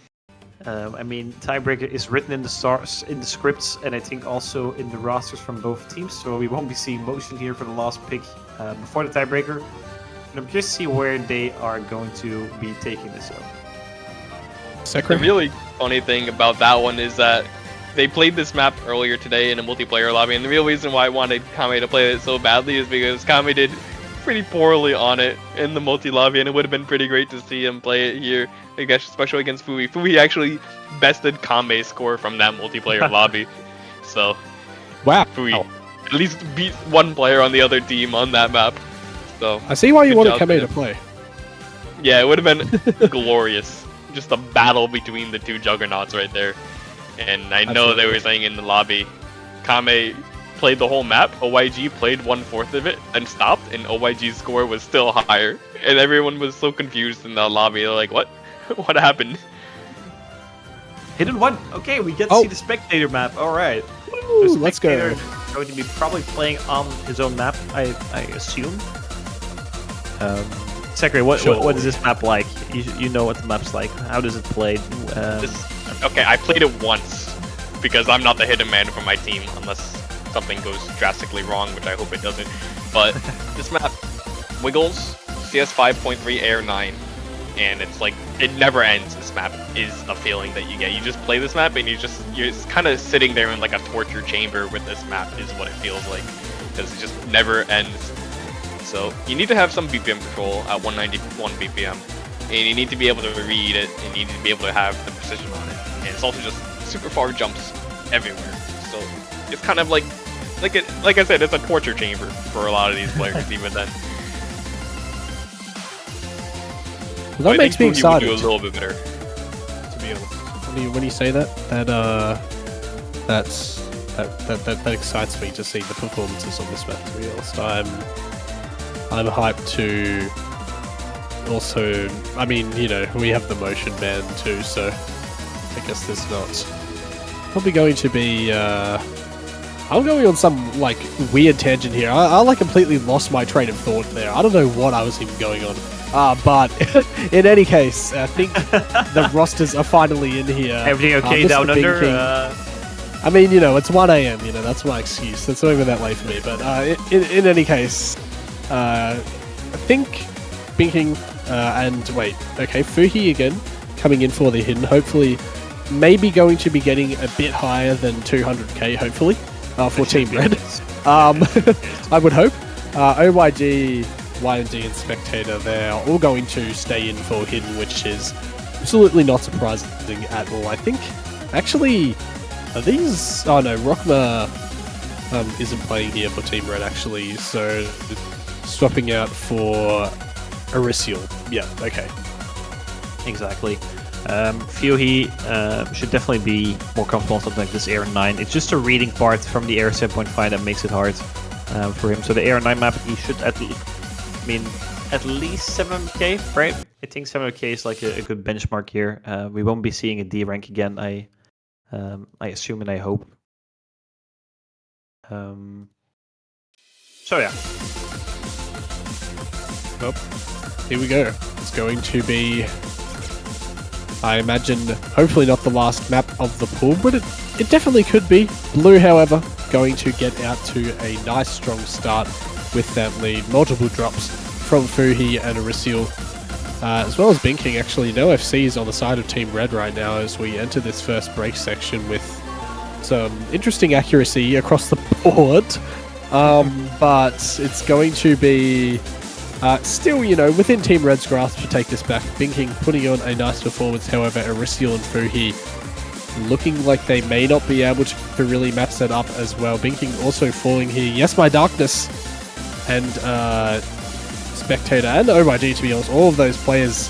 I mean, tiebreaker is written in the stars, in the scripts, and I think also in the rosters from both teams. So we won't be seeing motion here for the last pick before the tiebreaker. And I'm curious to see where they are going to be taking this up. The really funny thing about that one is that they played this map earlier today in a multiplayer lobby, and the real reason why I wanted Kame to play it so badly is because Kame did pretty poorly on it in the multi-lobby, and it would have been pretty great to see him play it here, I guess, especially against Fui. Fui actually bested Kame's score from that multiplayer lobby, so wow. Fui at least beat one player on the other team on that map. So I see why you wanted Kame to to play. Yeah, it would have been glorious. Just a battle between the two juggernauts right there. And I know they were saying in the lobby, Kame played the whole map, OYG played 1/4 of it, and stopped, and OYG's score was still higher. And everyone was so confused in the lobby, they're like, what? What happened? Hidden one. Okay, we get to see the spectator map. All right. Ooh, let's go. Going to be probably playing on his own map, I assume. Zachary, what is this map like? You know what the map's like. How does it play? Okay, I played it once because I'm not the hidden man for my team unless something goes drastically wrong, which I hope it doesn't. But this map wiggles CS 5.3 Air 9, and it's like it never ends. This map is a feeling that you get. You just play this map and you're just kind of sitting there in like a torture chamber with this map is what it feels like, because it just never ends. So you need to have some BPM control at 191 BPM, and you need to be able to read it, and you need to be able to have the precision on it. And it's also just super far jumps everywhere. So it's kind of like I said, it's a torture chamber for a lot of these players even then. Well, that makes me excited. Do a little bit better. To be honest, when you say that excites me to see the performances on this map. To be honest, I'm hyped to also, I mean, you know, we have the motion ban too, so I guess there's not probably going to be, I'm going on some, like, weird tangent here. I like completely lost my train of thought there. I don't know what I was even going on. But in any case, I think the rosters are finally in here. Everything okay down under? I mean, you know, it's 1 AM, you know, that's my excuse. It's not even that late for me. But in any case, I think Binking and wait, okay, Fuhi again coming in for the hidden. Hopefully, maybe going to be getting a bit higher than 200k. Hopefully, for Team Red. I would hope. OYG, YMD, and Spectator, they're all going to stay in for hidden, which is absolutely not surprising at all. I think actually, are these? Oh no, Rockma isn't playing here for Team Red actually, so swapping out for Arisial. Yeah, okay. Exactly. Fuhi should definitely be more comfortable on something like this Air 9. It's just a reading part from the Air 7.5 that makes it hard for him. So the Air 9 map, he should at least 700k, right? I think 700k is like a good benchmark here. We won't be seeing a D rank again, I assume and I hope. So yeah. Well, here we go. It's going to be, I imagine, hopefully not the last map of the pool, but it definitely could be. Blue, however, going to get out to a nice strong start with that lead. Multiple drops from Fuhi and Arisial, as well as Binking. Actually, no FCs on the side of Team Red right now as we enter this first break section with some interesting accuracy across the board. But it's going to be still, you know, within Team Red's grasp to take this back. Binking putting on a nice performance, however, Arisial and Fuhi looking like they may not be able to really match that up as well. Binking also falling here. Yes, my Darkness and Spectator and OYG, to be honest, all of those players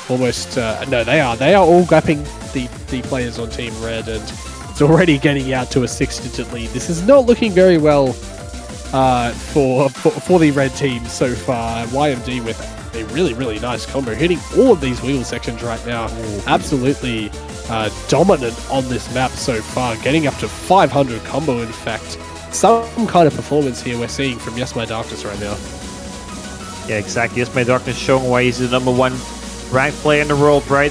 almost, no, they are all grabbing the players on Team Red, and it's already getting out to a 6-digit lead. This is not looking very well for the red team so far. YMD with a really, really nice combo, hitting all of these wheel sections right now. Absolutely dominant on this map so far, getting up to 500 combo in fact. Some kind of performance here we're seeing from Yes My Darkness right now. Yeah, exactly. Yes My Darkness showing why he's the #1 ranked player in the world, right?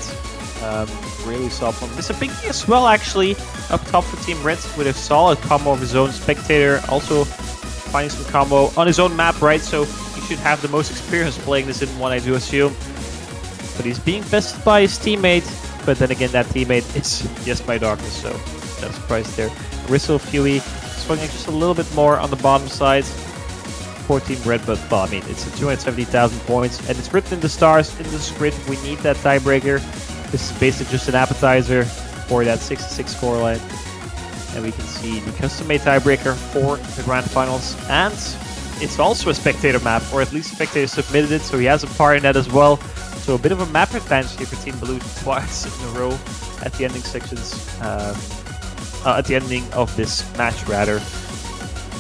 really solid one. There's a big as well, actually, up top for Team Red with a solid combo of his own. Spectator also finding some combo on his own map, right? So he should have the most experience playing this in one, I do assume. But he's being bested by his teammate. But then again, that teammate is Yes My Darkness, so no surprise there. Rissel Fuey swinging just a little bit more on the bottom side for Team Red, but well, I mean, it's a 270,000 points, and it's written in the stars, in the script. We need that tiebreaker. This is basically just an appetizer for that 6-6 scoreline. And we can see the custom-made tiebreaker for the Grand Finals. And it's also a spectator map, or at least spectator submitted it, so he has a part in that as well. So a bit of a map advantage here for Team Blue twice in a row at the ending sections, at the ending of this match, rather.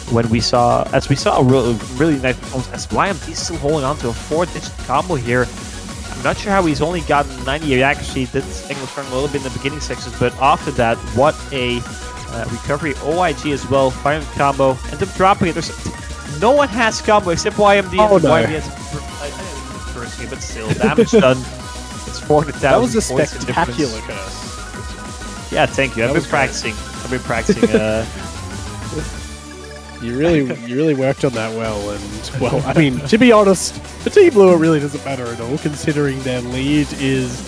When we saw, a really nice performance, as YMD still holding on to a 4-digit combo here. I'm not sure how he's only gotten 98 accuracy. Did English struggle a little bit in the beginning sections, but after that, what a recovery. OIG as well, finding the combo, end up dropping it. No one has combo except YMD. Oh, and no. YMD has but still, damage done. It's 400,000. That was a spectacular curse. Yeah, thank you. I've been practicing. You really worked on that well, and well, I mean, to be honest, for Team Blue, it really doesn't matter at all, considering their lead is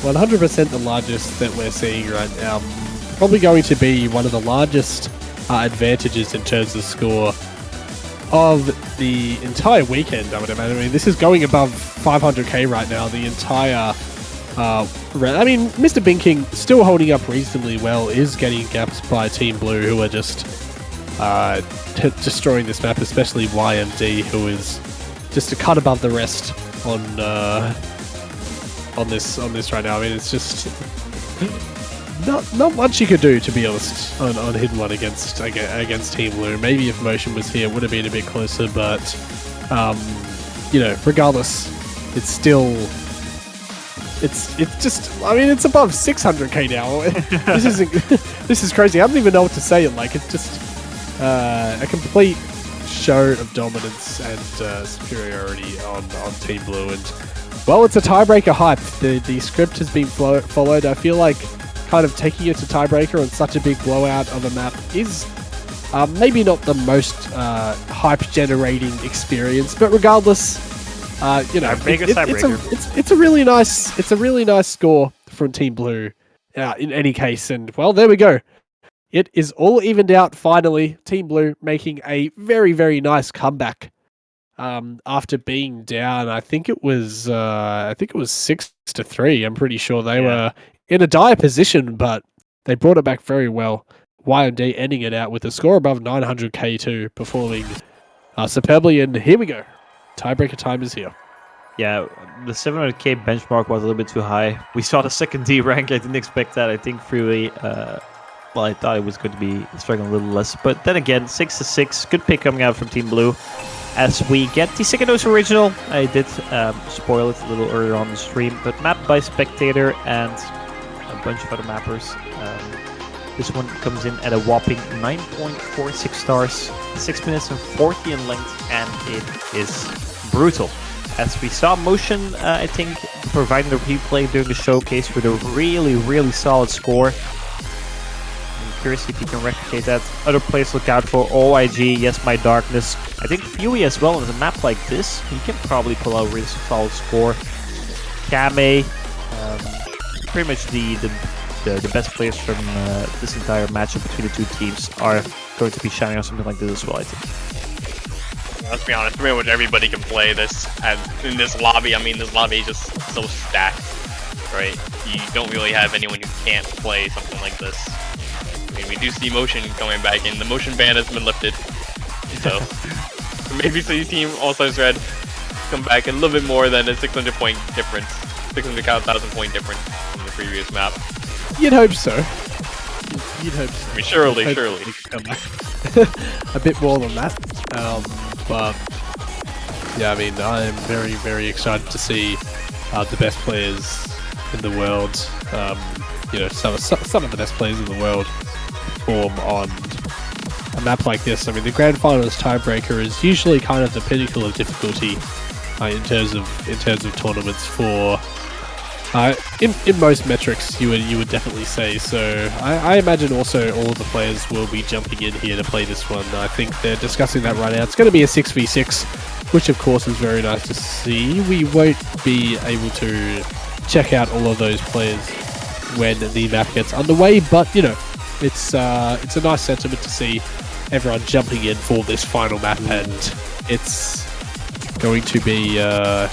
100% the largest that we're seeing right now. Probably going to be one of the largest advantages in terms of score of the entire weekend, I would imagine. I mean, this is going above 500k right now, the entire I mean, Mr. Binking still holding up reasonably well, is getting gapped by Team Blue, who are just destroying this map, especially YMD, who is just a cut above the rest on this right now. I mean, it's just not much you could do, to be honest, on Hidden One against Team Blue. Maybe if Motion was here, it would have been a bit closer, but you know, regardless, it's still. It's just, I mean, it's above 600k now. This is crazy. I don't even know what to say. Like, it's just a complete show of dominance and superiority on Team Blue. And well, it's a tiebreaker hype. The script has been followed. I feel like kind of taking it to tiebreaker on such a big blowout of a map is maybe not the most hype generating experience, but regardless. You know, it's a really nice score from Team Blue. In any case, and well, there we go. It is all evened out finally. Team Blue making a very, very nice comeback after being down. I think it was 6-3. I'm pretty sure they were in a dire position, but they brought it back very well. YMD ending it out with a score above 900k too, performing superbly. And here we go. Tiebreaker time is here. Yeah, the 700k benchmark was a little bit too high. We saw the second D rank. I didn't expect that. I think Freely, well, I thought it was going to be struggling a little less. But then again, 6-6. Good pick coming out from Team Blue. As we get the second dose original, I did spoil it a little earlier on the stream, but mapped by Spectator and a bunch of other mappers. This one comes in at a whopping 9.46 stars, 6 minutes and 40 in length, and it is brutal. As we saw Motion, I think, providing the replay during the showcase with a really, really solid score. I'm curious if you can replicate that. Other players look out for OIG, Yes My Darkness. I think Fuey as well, on a map like this, he can probably pull out a really solid score. Kame, pretty much the best players from this entire matchup between the two teams are going to be shining on something like this as well, I think. Let's be honest, pretty much everybody can play this in this lobby. I mean, this lobby is just so stacked, right? You don't really have anyone who can't play something like this. I mean, we do see Motion coming back in. The Motion ban has been lifted. So, maybe see Team All-Stars Red come back a little bit more than a 600 point difference. 600,000 point difference from the previous map. You'd hope so. You'd hope so. I mean, surely. Come back. A bit more than that. But yeah, I mean, I'm very, very excited to see the best players in the world. You know, some of the best players in the world perform on a map like this. I mean, the Grand Finals tiebreaker is usually kind of the pinnacle of difficulty in terms of tournaments for In most metrics, you would definitely say so. I imagine also all of the players will be jumping in here to play this one. I think they're discussing that right now. It's going to be a 6v6, which of course is very nice to see. We won't be able to check out all of those players when the map gets underway, but you know, it's a nice sentiment to see everyone jumping in for this final map, and it's going to be are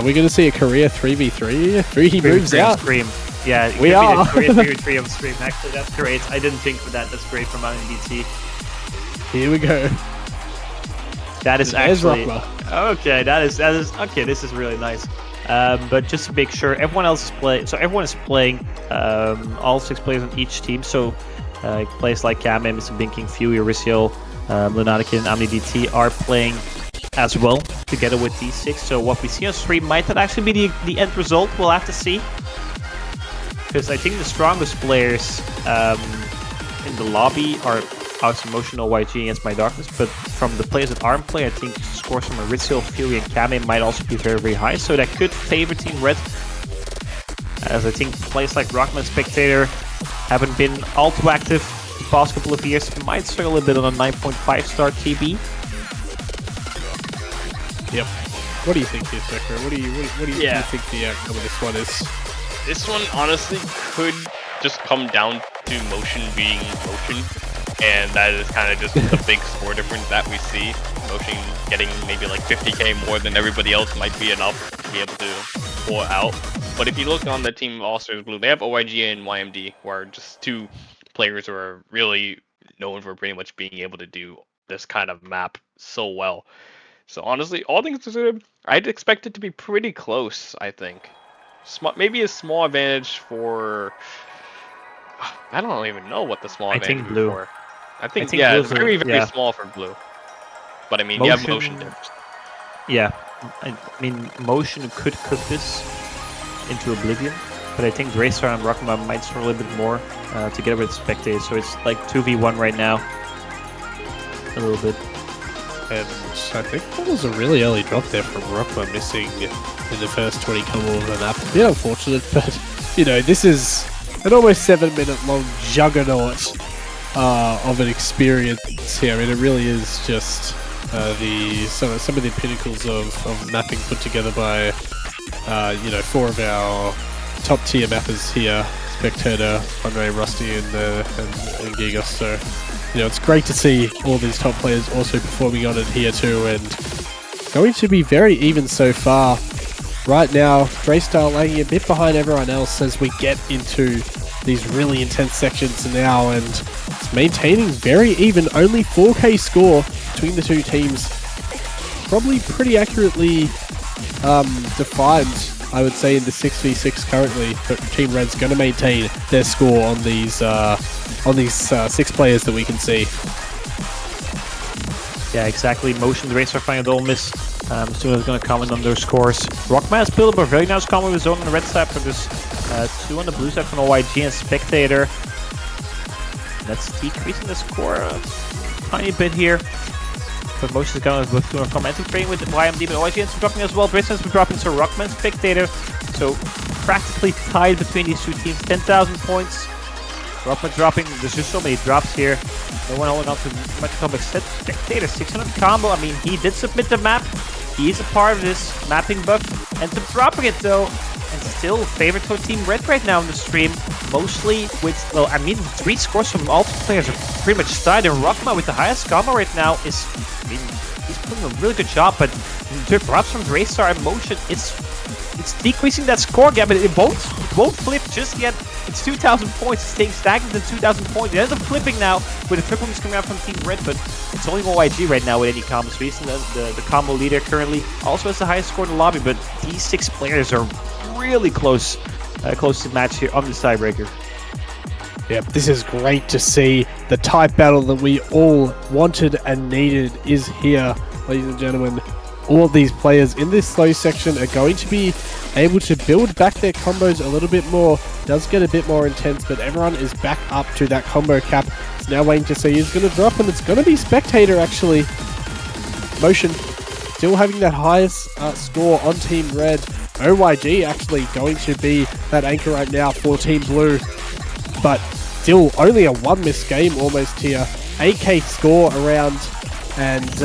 we going to see a career 3v3? 3 moves out. Stream. Yeah, we are. Career 3v3 on stream. Actually, that's great. I didn't think of that. That's great from MBT. Here we go. That is There's actually Rockma. okay. That is okay. This is really nice. But just to make sure, everyone else is playing. So everyone is playing. All 6 players on each team. So players like Kame, Mr. Binking, Fury, Oricio, Lunatic, and AmniDT are playing as well together with these 6. So what we see on stream might not actually be the end result. We'll have to see. Because I think the strongest players in the lobby are House Emotional, YG against My Darkness, but from the players that aren't playing, I think scores from Aritzio, Fury, and Kame might also be very, very high, so that could favor Team Red. As I think players like Rockman Spectator haven't been all too active the past couple of years, might struggle a bit on a 9.5 star TB. Yep. What do you think here, Sekiro? What do you think the outcome of this one is? This one honestly could just come down to motion being motion, and that is kind of just the big score difference that we see. Motion getting maybe like 50k more than everybody else might be enough to be able to pull it out. But if you look on the team of All-Stars Blue, they have OYG and YMD, who are just 2 players who are really known for pretty much being able to do this kind of map so well. So honestly, all things considered, I'd expect it to be pretty close, I think. Maybe a small advantage for... I don't even know what the small advantage is blue. for. I think yeah, it's very, very small for blue. But I mean, you have motion difference. Yeah, I mean, motion could cook this into oblivion, but I think Draystar and Rockma might struggle a little bit more together with Spectator, so it's like 2v1 right now. A little bit. And I think that was a really early drop there from Rockma, missing in the first 20 combo of the map. Yeah, unfortunate, but you know, this is an almost 7-minute long juggernaut of an experience here. I mean, it really is just some of the pinnacles of mapping put together by you know, 4 of our top tier mappers here: Spectator, Andre, Rusty, and Gigos. So you know, it's great to see all these top players also performing on it here too, and going to be very even so far. Right now, Draystar lagging a bit behind everyone else as we get into these really intense sections now, and it's maintaining very even, only 4k score between the 2 teams. Probably pretty accurately defined, I would say, in the 6v6 currently, but Team Red's going to maintain their score on these 6 players that we can see. Yeah, exactly. Motion, Draystar finding a double miss. Soon is going to comment on their scores. Rockman has built up a very nice combo with his own on the red side, for this 2 on the blue side from OYG and Spectator. That's decreasing the score a tiny bit here. But Motion is going to go from entry trading with YMD, but OYG is dropping as well. Draystar has been dropping, so Rockman, Spectator. So practically tied between these 2 teams. 10,000 points. Rockman dropping. There's just so many drops here. No one holding on to much combo except Spectator. 600 combo. I mean, he did submit the map. He is a part of this mapping buff. Ends up dropping it though. And still favorite for Team Red right now in the stream. Mostly with, well, I mean, 3 scores from all 2 players are pretty much tied. And Rockman with the highest combo right now is, I mean, he's putting a really good job. But the drops from Draystar and Motion, it's decreasing that score gap. But it won't flip just yet. It's 2,000 points, it's staying stagnant at 2,000 points. It ends up flipping now with a triple miss coming out from Team Red, but it's only OYG right now with any combos. So he's the combo leader currently. Also has the highest score in the lobby, but these 6 players are really close to match here on the tiebreaker. Yep, this is great to see. The type battle that we all wanted and needed is here, ladies and gentlemen. All of these players in this slow section are going to be able to build back their combos a little bit more. Does get a bit more intense, but everyone is back up to that combo cap. It's now waiting to see who's going to drop, and it's going to be Spectator actually. Motion still having that highest score on Team Red. OYG actually going to be that anchor right now for Team Blue. But still only a 1-miss game almost here. 8k score around, and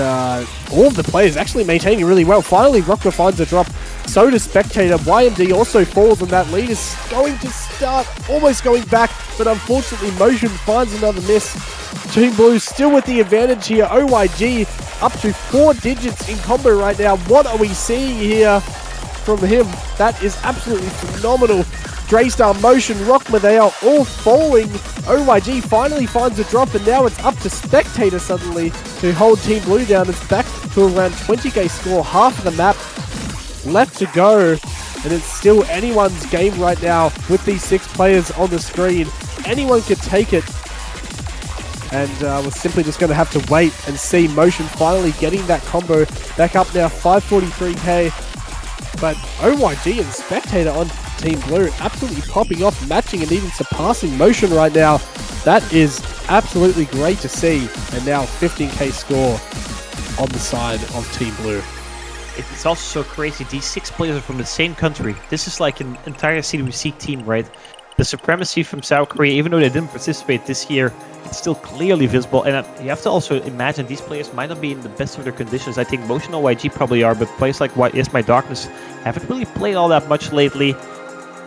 all of the players actually maintaining really well. Finally, Rockma finds a drop. So does Spectator. YMD also falls, and that lead is going to start almost going back, but unfortunately Motion finds another miss. Team Blue still with the advantage here. OYG up to 4 digits in combo right now. What are we seeing here from him? That is absolutely phenomenal. Draystar, Motion, Rockma, they are all falling. OYG finally finds a drop, and now it's up to Spectator suddenly to hold Team Blue down. It's back to around 20k score, half of the map left to go, and it's still anyone's game right now with these 6 players on the screen. Anyone could take it, and we're simply just going to have to wait and see. Motion finally getting that combo back up now, 543k. But OYG and Spectator on Team Blue absolutely popping off, matching and even surpassing Motion right now. That is absolutely great to see. And now 15k score on the side of Team Blue. It's also so crazy. These 6 players are from the same country. This is like an entire CWC team, right? The supremacy from South Korea, even though they didn't participate this year, it's still clearly visible. And you have to also imagine these players might not be in the best of their conditions. I think Motion OYG probably are, but players like Yes My Darkness haven't really played all that much lately.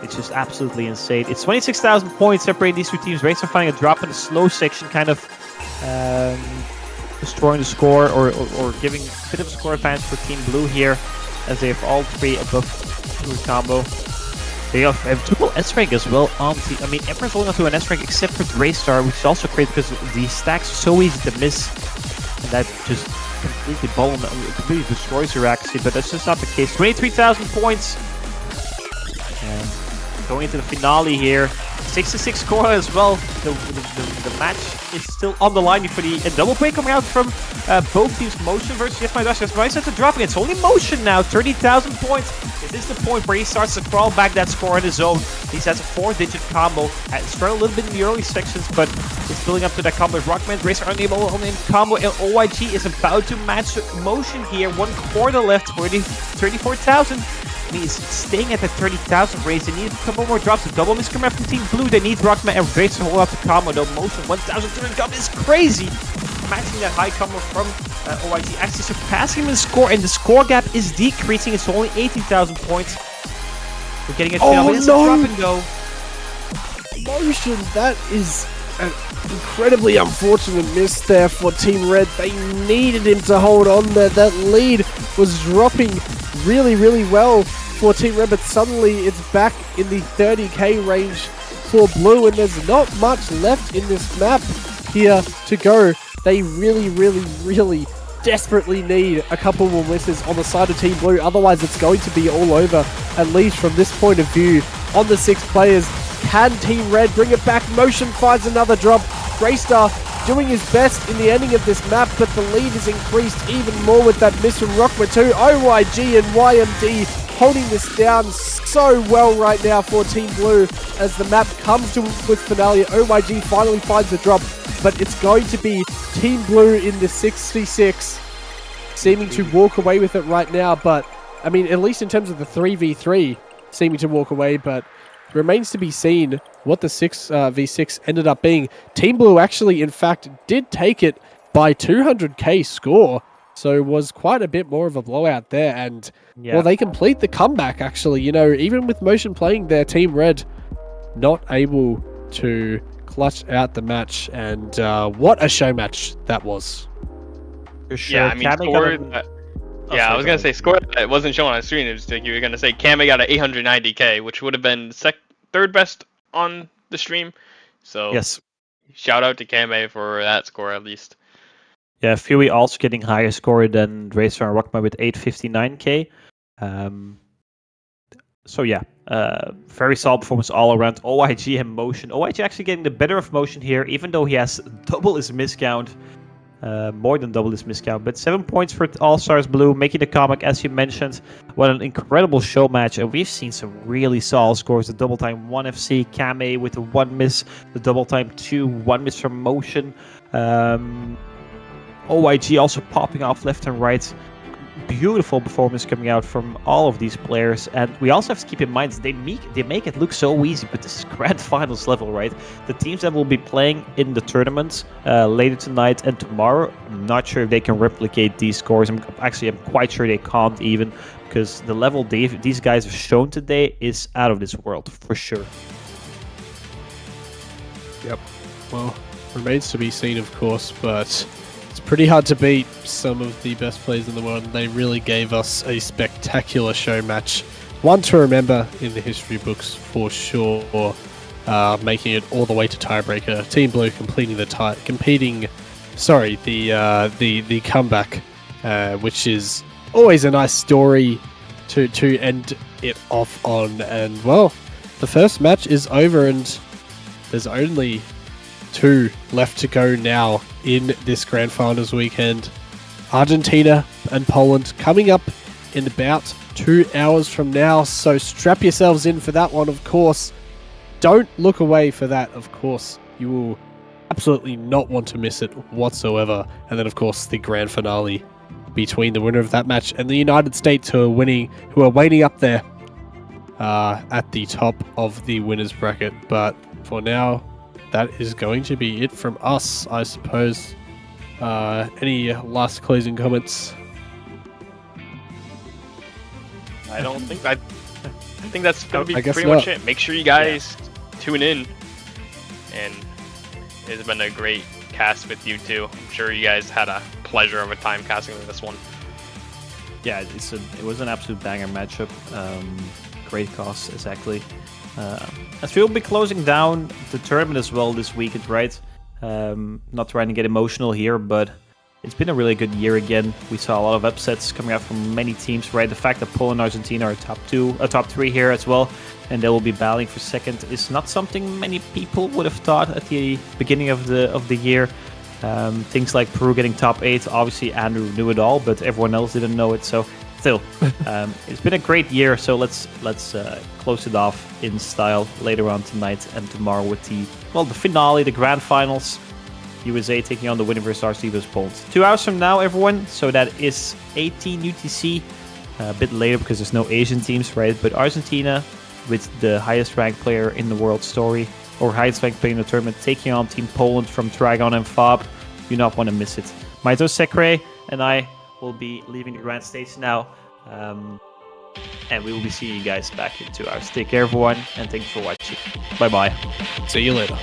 It's just absolutely insane. It's 26,000 points separating these 2 teams. Rays are finding a drop in the slow section, kind of destroying the score or giving a bit of a score advantage for Team Blue here, as they have all 3 above 2 combo. They have triple S rank as well on team. I mean, everyone's holding on to an S rank except for Draystar, which is also great because the stacks are so easy to miss, and that just completely destroys your accuracy. But that's just not the case. 23,000 points. And going into the finale here. 66 score as well. The match is still on the line for the double play coming out from both teams. Motion versus Yes My Dash. Yes My Dash to drop. It's only Motion now. 30,000 points. Is this the point where he starts to crawl back that score on his own? He has a 4-digit combo. It's struggled a little bit in the early sections, but it's building up to that combo. Rockman, Racer unable on the combo, and OYG is about to match Motion here. 1/4 left. 34,000. He's staying at the 30,000 raise. They need a couple more drops. A double miss coming out from Team Blue. They need Rockman and Race to hold out the combo. Though Motion 1,200 combo is crazy. Matching that high combo from OYG, actually surpassing him in the score, and the score gap is decreasing. It's only 18,000 points. We're getting a final. It's dropping though. Motion, that is an incredibly unfortunate miss there for Team Red. They needed him to hold on there. That lead was dropping really, really well for Team Red, but suddenly it's back in the 30k range for Blue, and there's not much left in this map here to go. They really, really, really desperately need a couple more misses on the side of Team Blue, otherwise it's going to be all over, at least from this point of view. On the 6 players, can Team Red bring it back? Motion finds another drop. Draystar doing his best in the ending of this map, but the lead is increased even more with that miss from Rockma 2. OYG and YMD holding this down so well right now for Team Blue as the map comes to its finale. OYG finally finds a drop, but it's going to be Team Blue in the 6v6, seeming to walk away with it right now. But, I mean, at least in terms of the 3v3, seeming to walk away, but remains to be seen what the 6v6 ended up being. Team Blue actually, in fact, did take it by 200k score, so was quite a bit more of a blowout there. And, well, they complete the comeback, actually. You know, even with Motion playing there, Team Red not able to clutch out the match. And what a show match that was. For sure. Yeah, I mean, I was going to say score. It wasn't shown on the screen. It was like you were going to say Kame got an 890k, which would have been third best on the stream. So yes, shout out to Kame for that score at least. Yeah, Fury also getting higher score than Racer and Rockma with 859k. So yeah, very solid performance all around. OYG and Motion. OYG actually getting the better of Motion here, even though he has double his miscount. More than double his miscount, but 7 points for All Stars Blue, making the comeback as you mentioned. What an incredible show match, and we've seen some really solid scores. The double time 1 FC, Kame with the 1 miss, the double time 2, 1 miss from Motion. OYG also popping off left and right. beautiful performance coming out from all of these players, and we also have to keep in mind they make it look so easy, but this is grand finals level, right? The teams that will be playing in the tournaments later tonight and tomorrow, I'm not sure if they can replicate these scores. I'm quite sure they can't, even because the level these guys have shown today is out of this world for sure. Yep. Well, remains to be seen, of course, but it's pretty hard to beat some of the best players in the world, and they really gave us a spectacular show match. One to remember in the history books for sure, making it all the way to tiebreaker. Team Blue completing the comeback, which is always a nice story to end it off on. And well, the first match is over, and there's only 2 left to go now in this Grand Finals weekend. Argentina and Poland coming up in about 2 hours from now, so strap yourselves in for that one, of course. Don't look away for that, of course. You will absolutely not want to miss it whatsoever. And then, of course, the grand finale between the winner of that match and the United States, who are waiting up there at the top of the winners bracket. But for now, that is going to be it from us, I suppose. Any last closing comments? I don't think I think that's gonna be pretty not. much it. Make sure you guys tune in, and it's been a great cast with you two. I'm sure you guys had a pleasure of a time casting this one. Yeah, it was an absolute banger matchup. Great cost, exactly. As we'll be closing down the tournament as well this weekend, right? Not trying to get emotional here, but it's been a really good year again. We saw a lot of upsets coming out from many teams, right? The fact that Poland and Argentina are top 3 here as well, and they will be battling for second, is not something many people would have thought at the beginning of the year. Things like Peru getting top 8, obviously Andrew knew it all, but everyone else didn't know it. So still, it's been a great year. So let's close it off in style later on tonight and tomorrow with the finale, the grand finals. USA taking on the winner versus RC versus Poland. 2 hours from now, everyone. So that is 18 UTC. A bit later because there's no Asian teams, right? But Argentina, with the highest ranked player in the world story, or highest ranked player in the tournament, taking on Team Poland from Dragon and Fob. You not want to miss it. Maito Sekre and I will be leaving the grand stage now. And we will be seeing you guys back in 2 hours. Take care, everyone, and thank you for watching. Bye-bye. See you later.